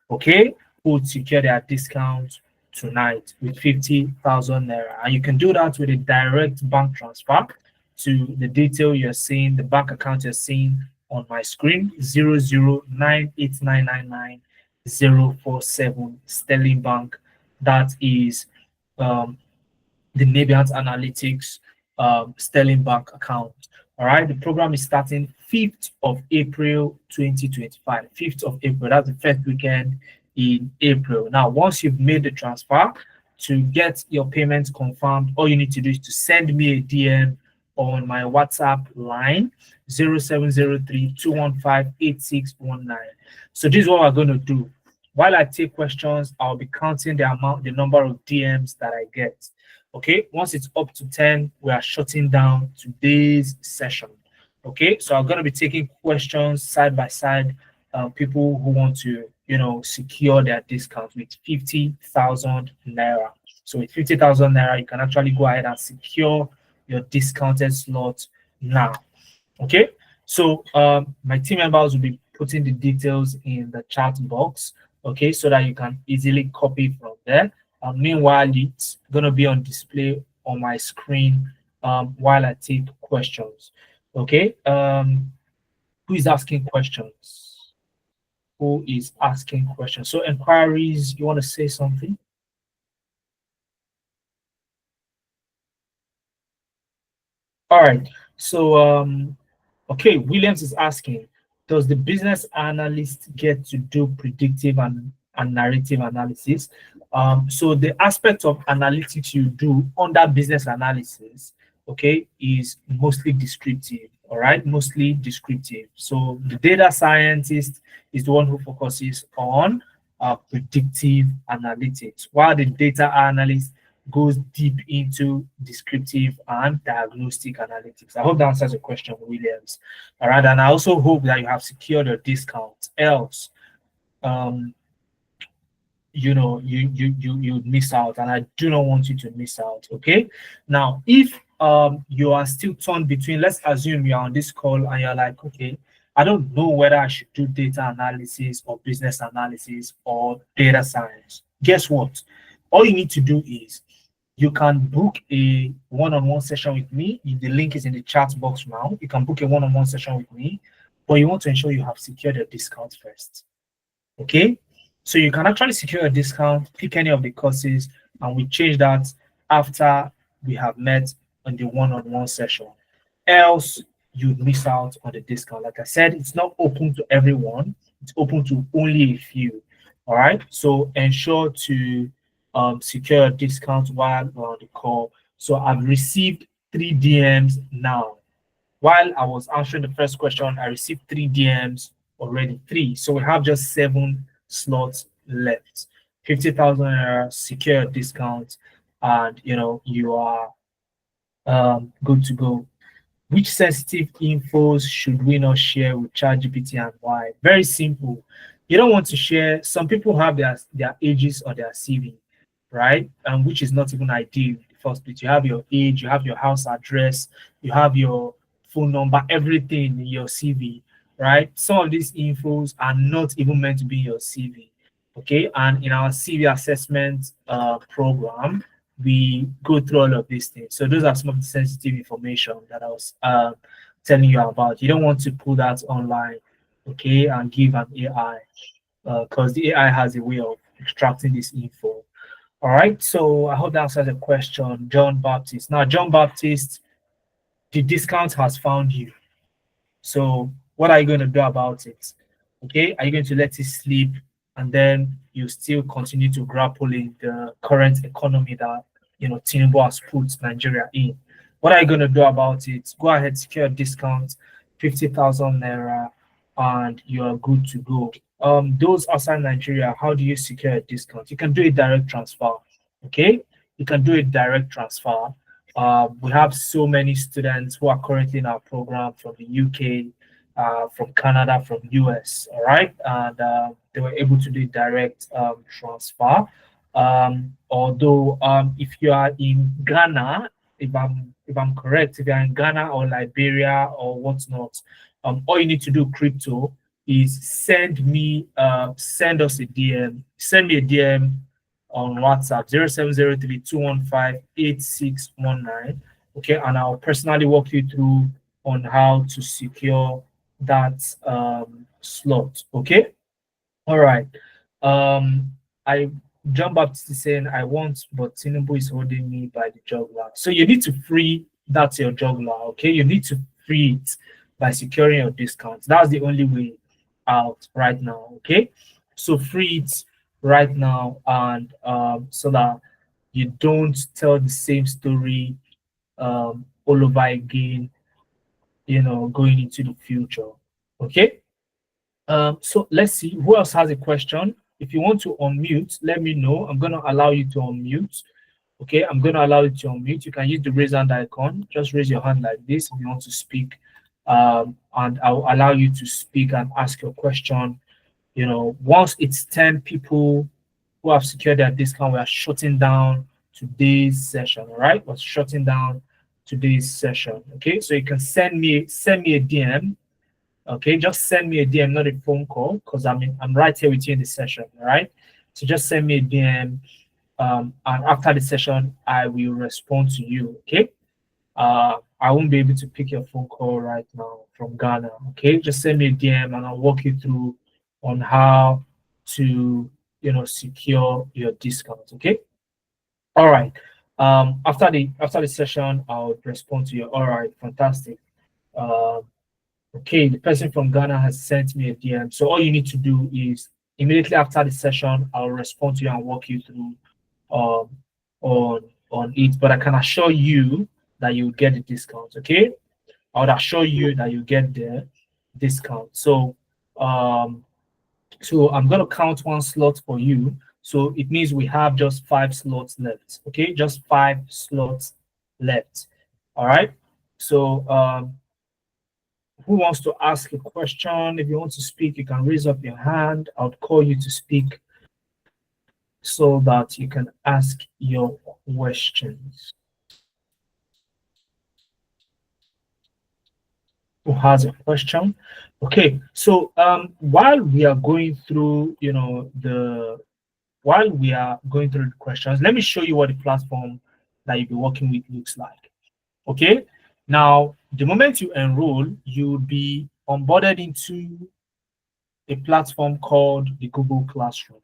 Okay, who would secure their discount tonight with 50,000 naira, and you can do that with a direct bank transfer to the detail you're seeing, the bank account you're seeing on my screen, 0098999047 Sterling Bank. That is the Nabians Analytics Sterling Bank account. All right, the program is starting 5th of April 2025. 5th of April, that's the first weekend in April. Now, once you've made the transfer, to get your payments confirmed, all you need to do is to send me a DM on my WhatsApp line, 0703-215-8619. So this is what we're going to do. While I take questions, I'll be counting the number of DMs that I get. Okay, once it's up to 10, we are shutting down today's session. Okay, so I'm going to be taking questions side by side, people who want to, secure their discount with 50,000 naira. So with 50,000 naira, you can actually go ahead and secure your discounted slot now. Okay, so my team members will be putting the details in the chat box. Okay, so that you can easily copy from there. Meanwhile, it's going to be on display on my screen while I take questions. Okay, who is asking questions? Who is asking questions? So inquiries, you want to say something? All right, so okay, Williams is asking, does the business analyst get to do predictive and narrative analysis? So the aspect of analytics you do under business analysis, okay, is mostly descriptive. All right, mostly descriptive. So the data scientist is the one who focuses on predictive analytics, while the data analyst goes deep into descriptive and diagnostic analytics. I hope that answers your question, Williams. All right, and I also hope that you have secured your discount. Else, you miss out, and I do not want you to miss out. Okay. Now, if you are still torn between, let's assume you're on this call and you're like, okay, I don't know whether I should do data analysis or business analysis or data science. Guess what? All you need to do is you can book a one-on-one session with me. The link is in the chat box now. You can book a one-on-one session with me, but you want to ensure you have secured your discount first. Okay? So you can actually secure a discount, pick any of the courses, and we change that after we have met on the one-on-one session. Else, you'd miss out on the discount. Like I said, it's not open to everyone. It's open to only a few. All right? So ensure to secure a discount while we're on the call. So I've received 3 DMs now. While I was answering the first question, I received 3 DMs already. 3. So we have just 7 slots left. 50,000 secure discount, and you are good to go. Which sensitive infos should we not share with ChatGPT and why? Very simple. You don't want to share. Some people have their ages on their CV, right? And which is not even ideal in the first place. You have your age, you have your house address, you have your phone number, everything in your CV, right? Some of these infos are not even meant to be in your CV. Okay, and in our CV assessment program, we go through all of these things. So those are some of the sensitive information that I was telling you about. You don't want to put that online, okay, and give an AI, because the AI has a way of extracting this info. All right, so I hope that answers the question. John Baptist. Now, John Baptist, the discount has found you. So what are you going to do about it? Okay, are you going to let it sleep and then you still continue to grapple in the current economy that Tinubu has put Nigeria in? What are you going to do about it? Go ahead, secure a discount, 50,000 naira, and you are good to go. Those outside Nigeria, how do you secure a discount? You can do a direct transfer. Okay, you can do a direct transfer. We have so many students who are currently in our program from the UK, from Canada, from US, all right? And they were able to do direct transfer. Although if you are in Ghana, if I'm correct, if you're in Ghana or Liberia or whatnot, all you need to do, crypto, is send us a DM, send me a DM on WhatsApp 0703-215-8619. Okay, and I'll personally walk you through on how to secure that slot. Okay, all right. I jump up to saying I want, but Tinubu is holding me by the jugular. So you need to free that your jugular. Okay, you need to free it by securing your discount. That's the only way out right now. Okay, so free it right now, and so that you don't tell the same story all over again, going into the future. Okay, so let's see who else has a question. If you want to unmute, let me know. I'm going to allow you to unmute. Okay, I'm going to allow you to unmute. You can use the raise hand icon. Just raise your hand like this if you want to speak, and I'll allow you to speak and ask your question. Once it's 10 people who have secured their discount, we are shutting down today's session. All right, we're shutting down today's session. Okay, so you can send me a DM. Okay, just send me a DM, not a phone call, because I'm right here with you in the session. All right, so just send me a DM, and after the session, I will respond to you. Okay, I won't be able to pick your phone call right now from Ghana. Okay, just send me a DM, and I'll walk you through on how to secure your discount. Okay, all right. After the session, I'll respond to you. All right, fantastic. Okay, the person from Ghana has sent me a DM. So all you need to do is immediately after the session, I'll respond to you and walk you through on it. But I can assure you that you get the discount. Okay, I would assure you that you get the discount. So so I'm going to count one slot for you. So it means we have just 5 slots left. Okay, just 5 slots left. All right. So who wants to ask a question? If you want to speak, you can raise up your hand. I'll call you to speak so that you can ask your questions. Who has a question? Okay, so while we are going through, while we are going through the questions, let me show you what the platform that you'll be working with looks like. Okay, now the moment you enroll, you'll be onboarded into a platform called the Google Classroom.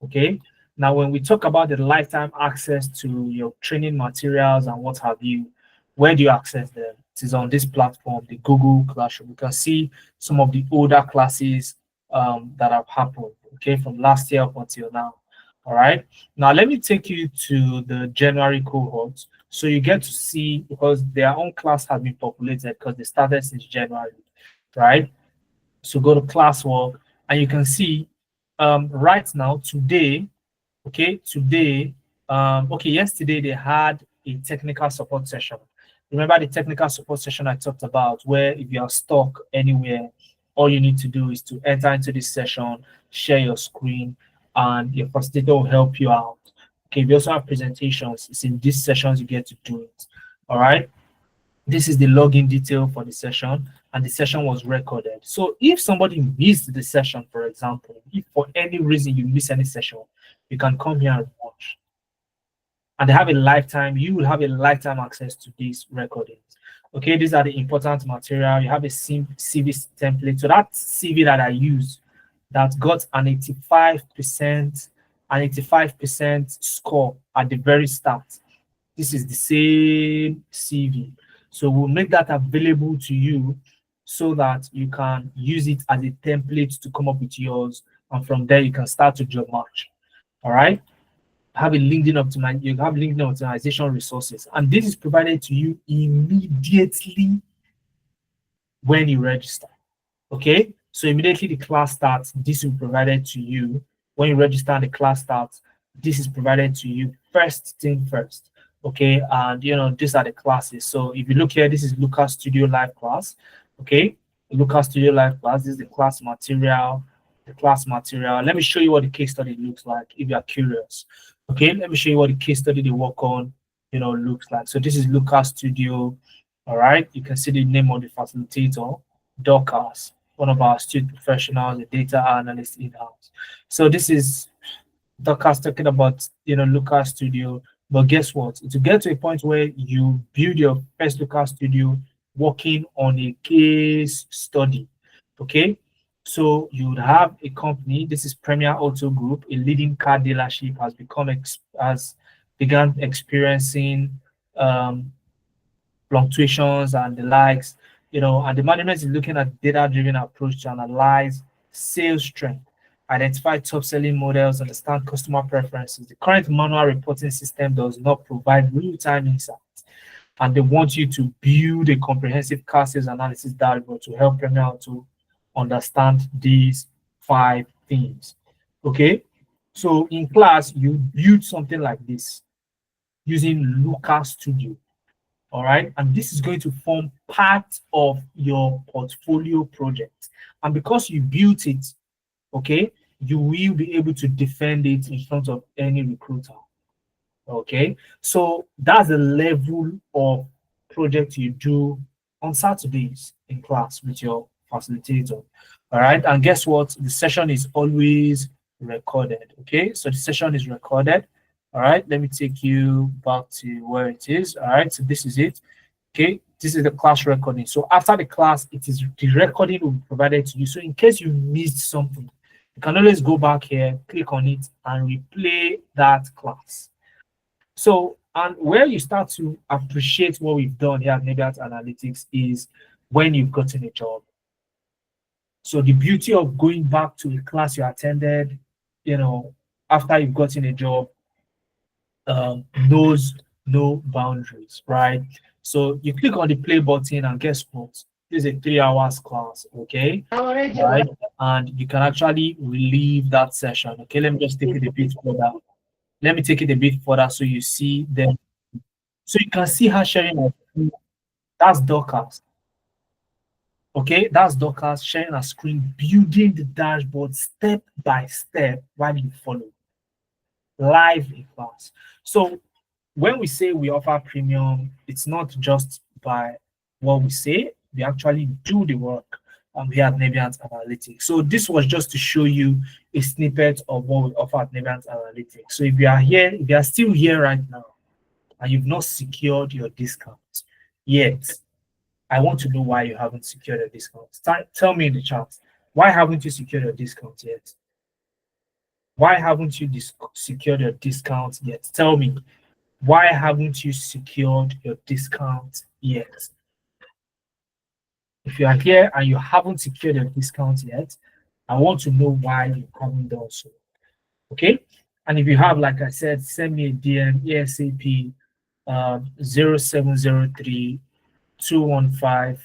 Okay, now when we talk about the lifetime access to your training materials and what have you, where do you access them? It is on this platform, the Google Classroom. You can see some of the older classes that have happened, okay, from last year up until now. All right, now let me take you to the January cohort. So you get to see, because their own class has been populated because they started since January, right? So go to classwork and you can see right now, today, okay, yesterday they had a technical support session. Remember the technical support session I talked about, where if you are stuck anywhere, all you need to do is to enter into this session, share your screen, and your facilitator will help you out. Okay, we also have presentations. It's in these sessions you get to do it. All right. This is the login detail for the session, and the session was recorded. So if somebody missed the session, for example, if for any reason you miss any session, you can come here and watch. And they have a lifetime, you will have a lifetime access to these recordings. Okay, these are the important material. You have a CV template. So that CV that I use that got an 85% score at the very start. This is the same CV. So we'll make that available to you so that you can use it as a template to come up with yours. And from there, you can start to job match. All right. Have a LinkedIn optimization. You have LinkedIn optimization resources, and this is provided to you immediately when you register. Okay. So immediately the class starts, this will be provided to you. When you register and the class starts, this is provided to you first thing first. Okay, and these are the classes. So if you look here, this is Lucas Studio Live class. Okay, Lucas Studio Live class. This is the class material. Let me show you what the case study looks like if you are curious. Okay, let me show you what the case study they work on, looks like. So this is Lucas Studio. All right, you can see the name of the facilitator, Dorcas, one of our student professionals, a data analyst in-house. So this is Dorcas talking about, Lucas Studio. But guess what? To get to a point where you build your first Lucas Studio working on a case study, okay? So you would have a company. This is Premier Auto Group, a leading car dealership, has begun experiencing fluctuations and the likes, and the management is looking at data-driven approach to analyze sales strength, identify top-selling models, understand customer preferences. The current manual reporting system does not provide real-time insights, and they want you to build a comprehensive car sales analysis dashboard to help Premier to understand these 5 things. Okay, so in class, you build something like this using Lucas Studio. All right, and this is going to form part of your portfolio project. And because you built it, okay, you will be able to defend it in front of any recruiter. Okay, so that's the level of project you do on Saturdays in class with your facilitator. All right, and guess what? The session is always recorded. Okay, so the session is recorded. All right, let me take you back to where it is. All right, so this is it. Okay, this is the class recording. So after the class, the recording will be provided to you. So in case you missed something, you can always go back here, click on it, and replay that class. So, and where you start to appreciate what we've done here at Nebiat Analytics is when you've gotten a job. So the beauty of going back to a class you attended, after you've gotten a job, knows no boundaries, right? So you click on the play button, and guess what? This is a 3 hours class, okay? Right? And you can actually relieve that session. Okay, let me just take it a bit further. Let me take it a bit further so you see them. So you can see her sharing her screen. That's Dorcas. Okay, that's Dorcas sharing her screen, building the dashboard step by step while you follow. Live in class. So when we say we offer premium, it's not just by what we say, we actually do the work here at Nebiat Analytics. So this was just to show you a snippet of what we offer at Nebiat Analytics. So if you are here, if you are still here right now and you've not secured your discount yet, I want to know why you haven't secured a discount. Tell me in the chat, why haven't you secured your discount yet? Why haven't you secured your discount yet? Tell me, why haven't you secured your discount yet? If you are here and you haven't secured your discount yet, I want to know why you haven't done so. Okay? And if you have, like I said, send me a DM ASAP 0703 215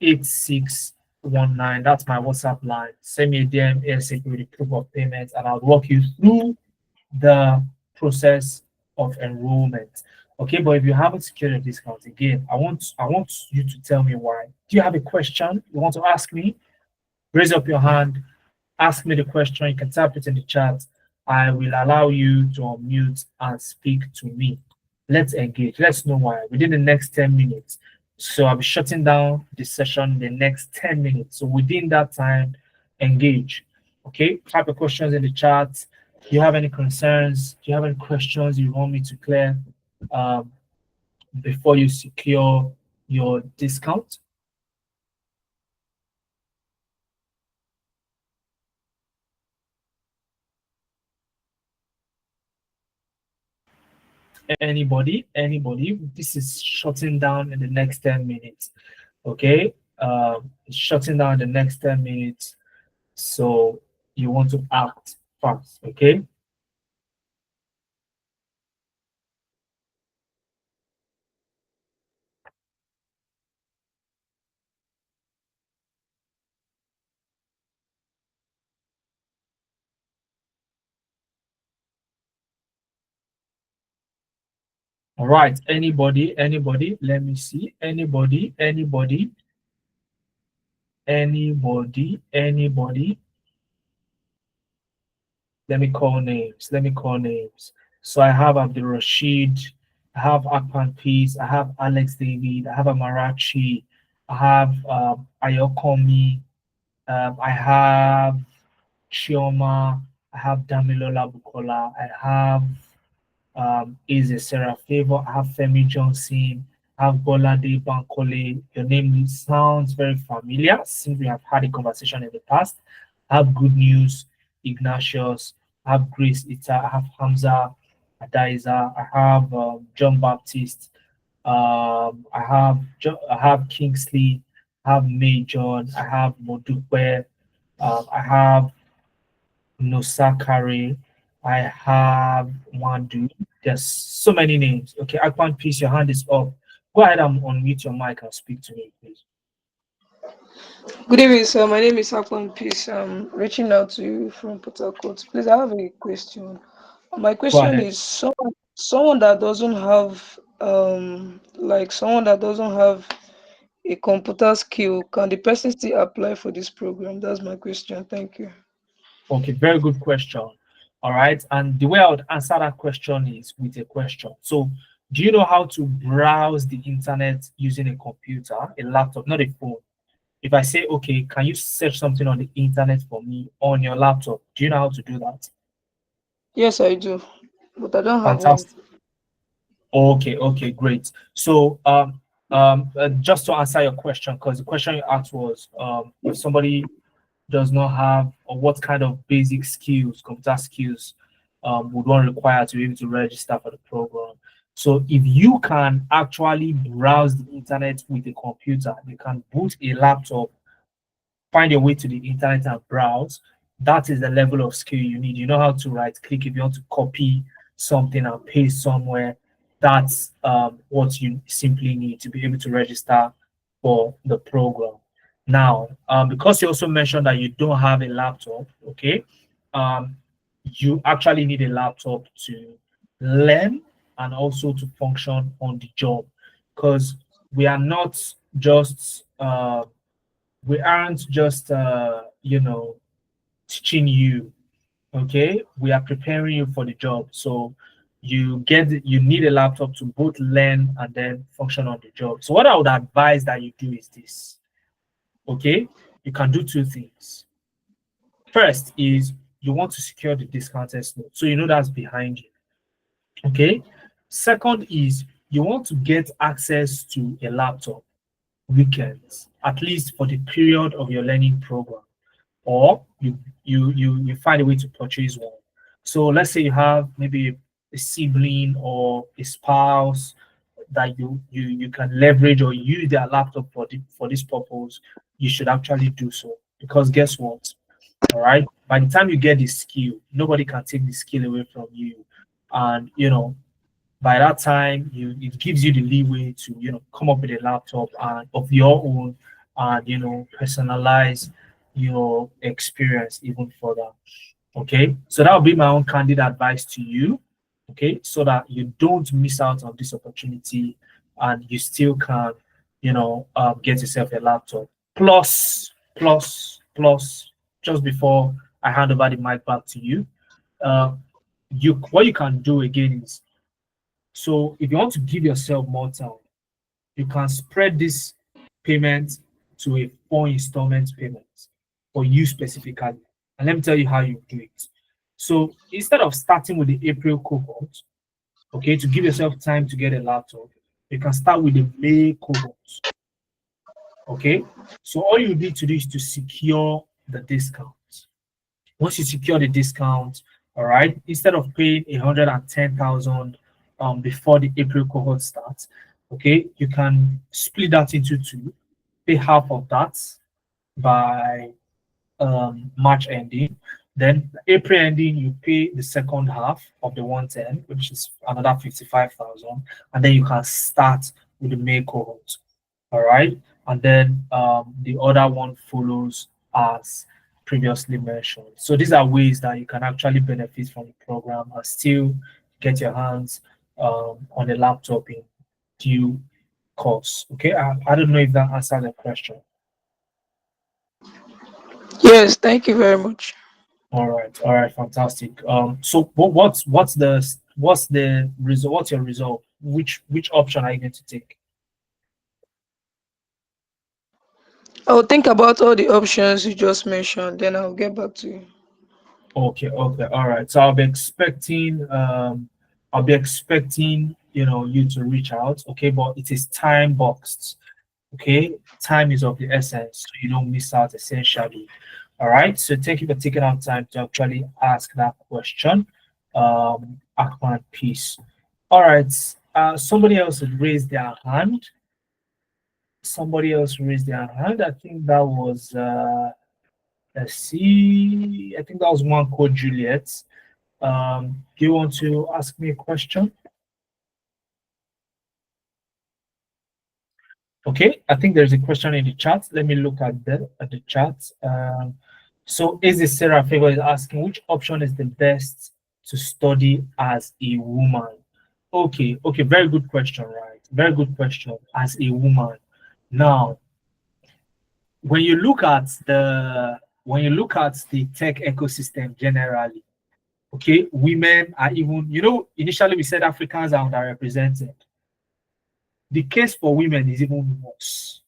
8619. That's my WhatsApp line. Send me a DM ASAP with a proof of payment, and I'll walk you through the process of enrollment. Okay, but if you haven't secured a discount, again, I want you to tell me why. Do you have a question you want to ask me? Raise up your hand, ask me the question. You can type it in the chat. I will allow you to unmute and speak to me. Let's engage. Let's know why within the next 10 minutes. So I'll be shutting down the session in the next 10 minutes. So within that time, engage. Okay, type your questions in the chat. Do you have any concerns? Do you have any questions you want me to clear before you secure your discount? Anybody? This is shutting down in the next 10 minutes. Okay, it's shutting down the next 10 minutes. So you want to act fast. Okay. All right, anybody, let me see. Anybody. Let me call names. So I have Abdul Rashid, I have Akpan Peace, I have Alex David, I have Amarachi, I have Ayokomi, I have Chioma, I have Damilola Bukola, I have Eze Sarah Favor, I have Femi Johnson, I have Bolade Bankole. Your name sounds very familiar since we have had a conversation in the past. I have Good News, Ignatius, I have Grace Ita, I have Hamza Adaiza, I have John Baptist, I have Kingsley, I have May John, I have Modupe, I have Nosakari, I have Wandu. There's so many names. Okay, Akpan, please, your hand is up. Go ahead and unmute your mic and speak to me, please. Good evening, sir. My name is Akon Peace. I'm reaching out to you from Port Harcourt. Please, I have a question. My question ahead. is someone that doesn't have someone that doesn't have a computer skill, can the person still apply for this program? That's my question. Thank you. Okay, very good question. All right, and the way I would answer that question is with a question. So, do you know how to browse the internet using a computer, a laptop, not a phone? If I say, okay, can you search something on the internet for me on your laptop? Do you know how to do that? Yes, I do, but I don't have one. Fantastic. Okay, great. So, just to answer your question, because the question you asked was, if somebody does not have, or what kind of basic skills, computer skills, would one require to be able to register for the program. So if you can actually browse the internet with a computer, you can boot a laptop, find your way to the internet and browse. That is the level of skill you need. You know how to right click if you want to copy something and paste somewhere. That's what you simply need to be able to register for the program. Now, because you also mentioned that you don't have a laptop, okay, you actually need a laptop to learn and also to function on the job, because we are not just we aren't just teaching you, okay, we are preparing you for the job. So you need a laptop to both learn and then function on the job. So what I would advise that you do is this. Okay, you can do two things. First is you want to secure the discounted slot, so you know that's behind you. Okay. Second is you want to get access to a laptop weekends, at least for the period of your learning program, or you find a way to purchase one. So let's say you have maybe a sibling or a spouse that you can leverage or use their laptop for this purpose. You should actually do so, because guess what? All right, by the time you get the skill, nobody can take the skill away from you, and by that time it gives you the leeway to come up with a laptop and of your own, and personalize your experience even further. Okay, so that would be my own candid advice to you. okay, so that you don't miss out on this opportunity and you still can, get yourself a laptop. Plus, just before I hand over the mic back to you, uh, what you can do again is, so if you want to give yourself more time, you can spread this payment to a 4 installment payment for you specifically. And let me tell you how you do it. So instead of starting with the April cohort, okay, to give yourself time to get a laptop, you can start with the May cohort. Okay, so all you need to do is to secure the discount. Once you secure the discount, all right, instead of paying 110,000 before the April cohort starts, okay, you can split that into two, pay half of that by March ending. Then April ending, you pay the second half of the 110, which is another 55,000, and then you can start with the May cohort. All right, and then the other one follows as previously mentioned. So these are ways that you can actually benefit from the program and still get your hands on a laptop in due course. Okay, I don't know if that answers the question. Yes, thank you very much. All right, fantastic. So what's the result? What's your result? Which option are you going to take? I'll think about all the options you just mentioned, then I'll get back to you. Okay, all right. So I'll be expecting you to reach out, okay, but it is time boxed. Okay, time is of the essence, so you don't miss out essentially. All right, so thank you for taking out time to actually ask that question. Akman, peace. All right, somebody else had raised their hand. I think that was let's see. I think that was one called Juliet. Do you want to ask me a question? Okay, I think there's a question in the chat. Let me look at the chat. So is Sarah Favor is asking which option is the best to study as a woman? Okay, very good question, right? Very good question. As a woman. Now, when you look at the tech ecosystem generally, okay, women are even, initially we said Africans are underrepresented. The case for women is even worse.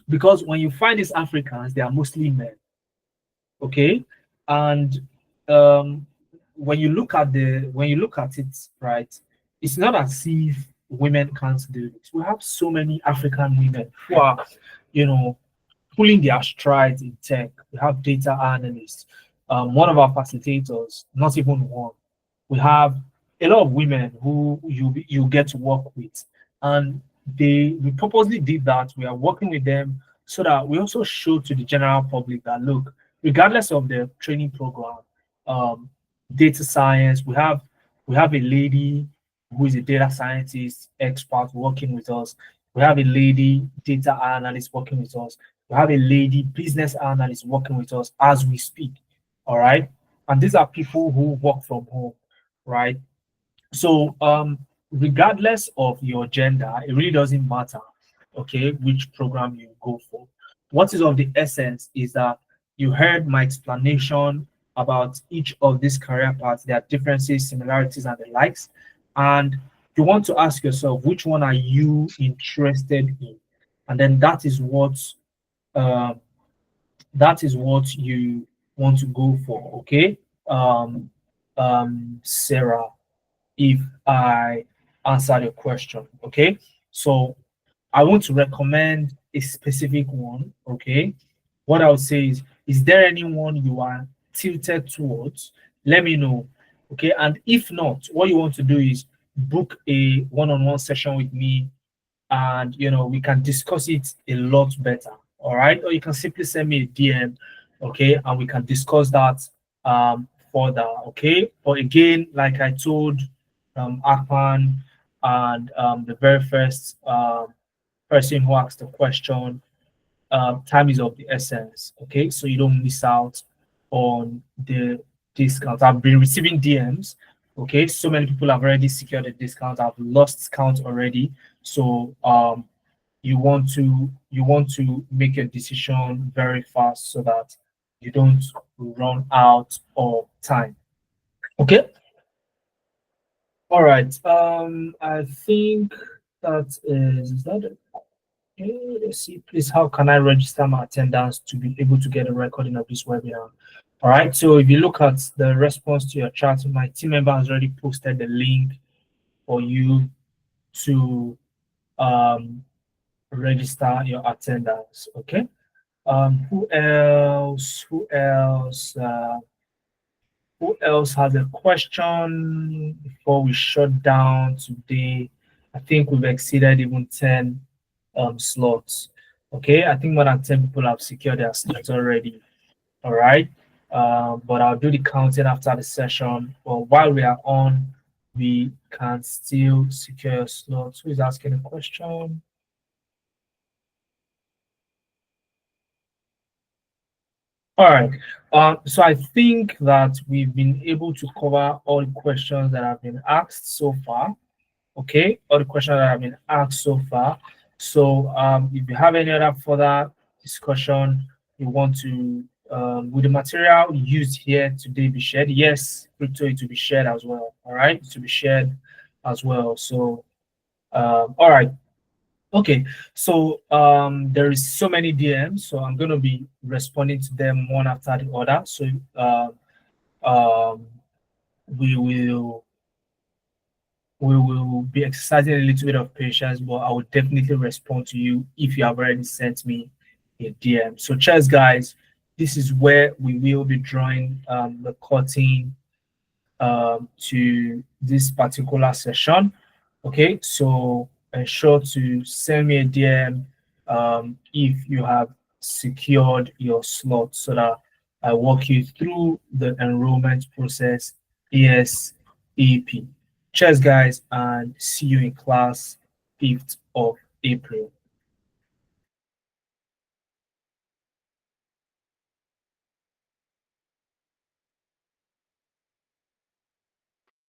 Because when you find these Africans, they are mostly men. Okay? And when you look at it, right, it's not as if women can't do this. We have so many African women who are, pulling their strides in tech. We have data analysts. One of our facilitators, not even one. We have a lot of women who you get to work with, and we purposely did that. We are working with them so that we also show to the general public that look, regardless of the training program, data science, we have a lady who is a data scientist expert working with us. We have a lady data analyst working with us. We have a lady business analyst working with us as we speak. All right. And these are people who work from home, right? So regardless of your gender, it really doesn't matter, okay, which program you go for. What is of the essence is that you heard my explanation about each of these career paths, their differences, similarities, and the likes. And you want to ask yourself, which one are you interested in? And then that is what you want to go for, okay? Sarah, if I answer your question, okay? So I want to recommend a specific one, okay? What I would say is there anyone you are tilted towards? Let me know, okay? And if not, what you want to do is book a one-on-one session with me, and we can discuss it a lot better, all right? Or you can simply send me a DM, okay? And we can discuss that further, okay? But again, like I told Akpan and the very first person who asked the question, time is of the essence, okay? So you don't miss out on the discounts. I've been receiving DMs, Okay, so many people have already secured a discount. I've lost count already. So you want to make a decision very fast so that you don't run out of time. Okay. All right. I think that is that it? Okay, let's see. Please, how can I register my attendance to be able to get a recording of this webinar? All right. So if you look at the response to your chat, my team member has already posted the link for you to register your attendance. Okay. Who else? Who else has a question before we shut down today? I think we've exceeded even 10 slots. Okay, I think more than 10 people have secured their slots already. All right. But I'll do the counting after the session. But while we are on, we can still secure your slots. Who is asking a question? All right. So I think that we've been able to cover all the questions that have been asked so far. Okay, all the questions that have been asked so far. So if you have any other further discussion you want to, with the material used here today be shared? Yes, crypto it to be shared as well. All right, to be shared as well. So all right. Okay, so there is so many DMs, so I'm going to be responding to them one after the other. So we will be exercising a little bit of patience, but I will definitely respond to you if you have already sent me a DM. So cheers, guys. This is where we will be drawing the curtain to this particular session. Okay, so ensure to send me a DM if you have secured your slot so that I walk you through the enrollment process ASAP. Cheers, guys, and see you in class 5th of April.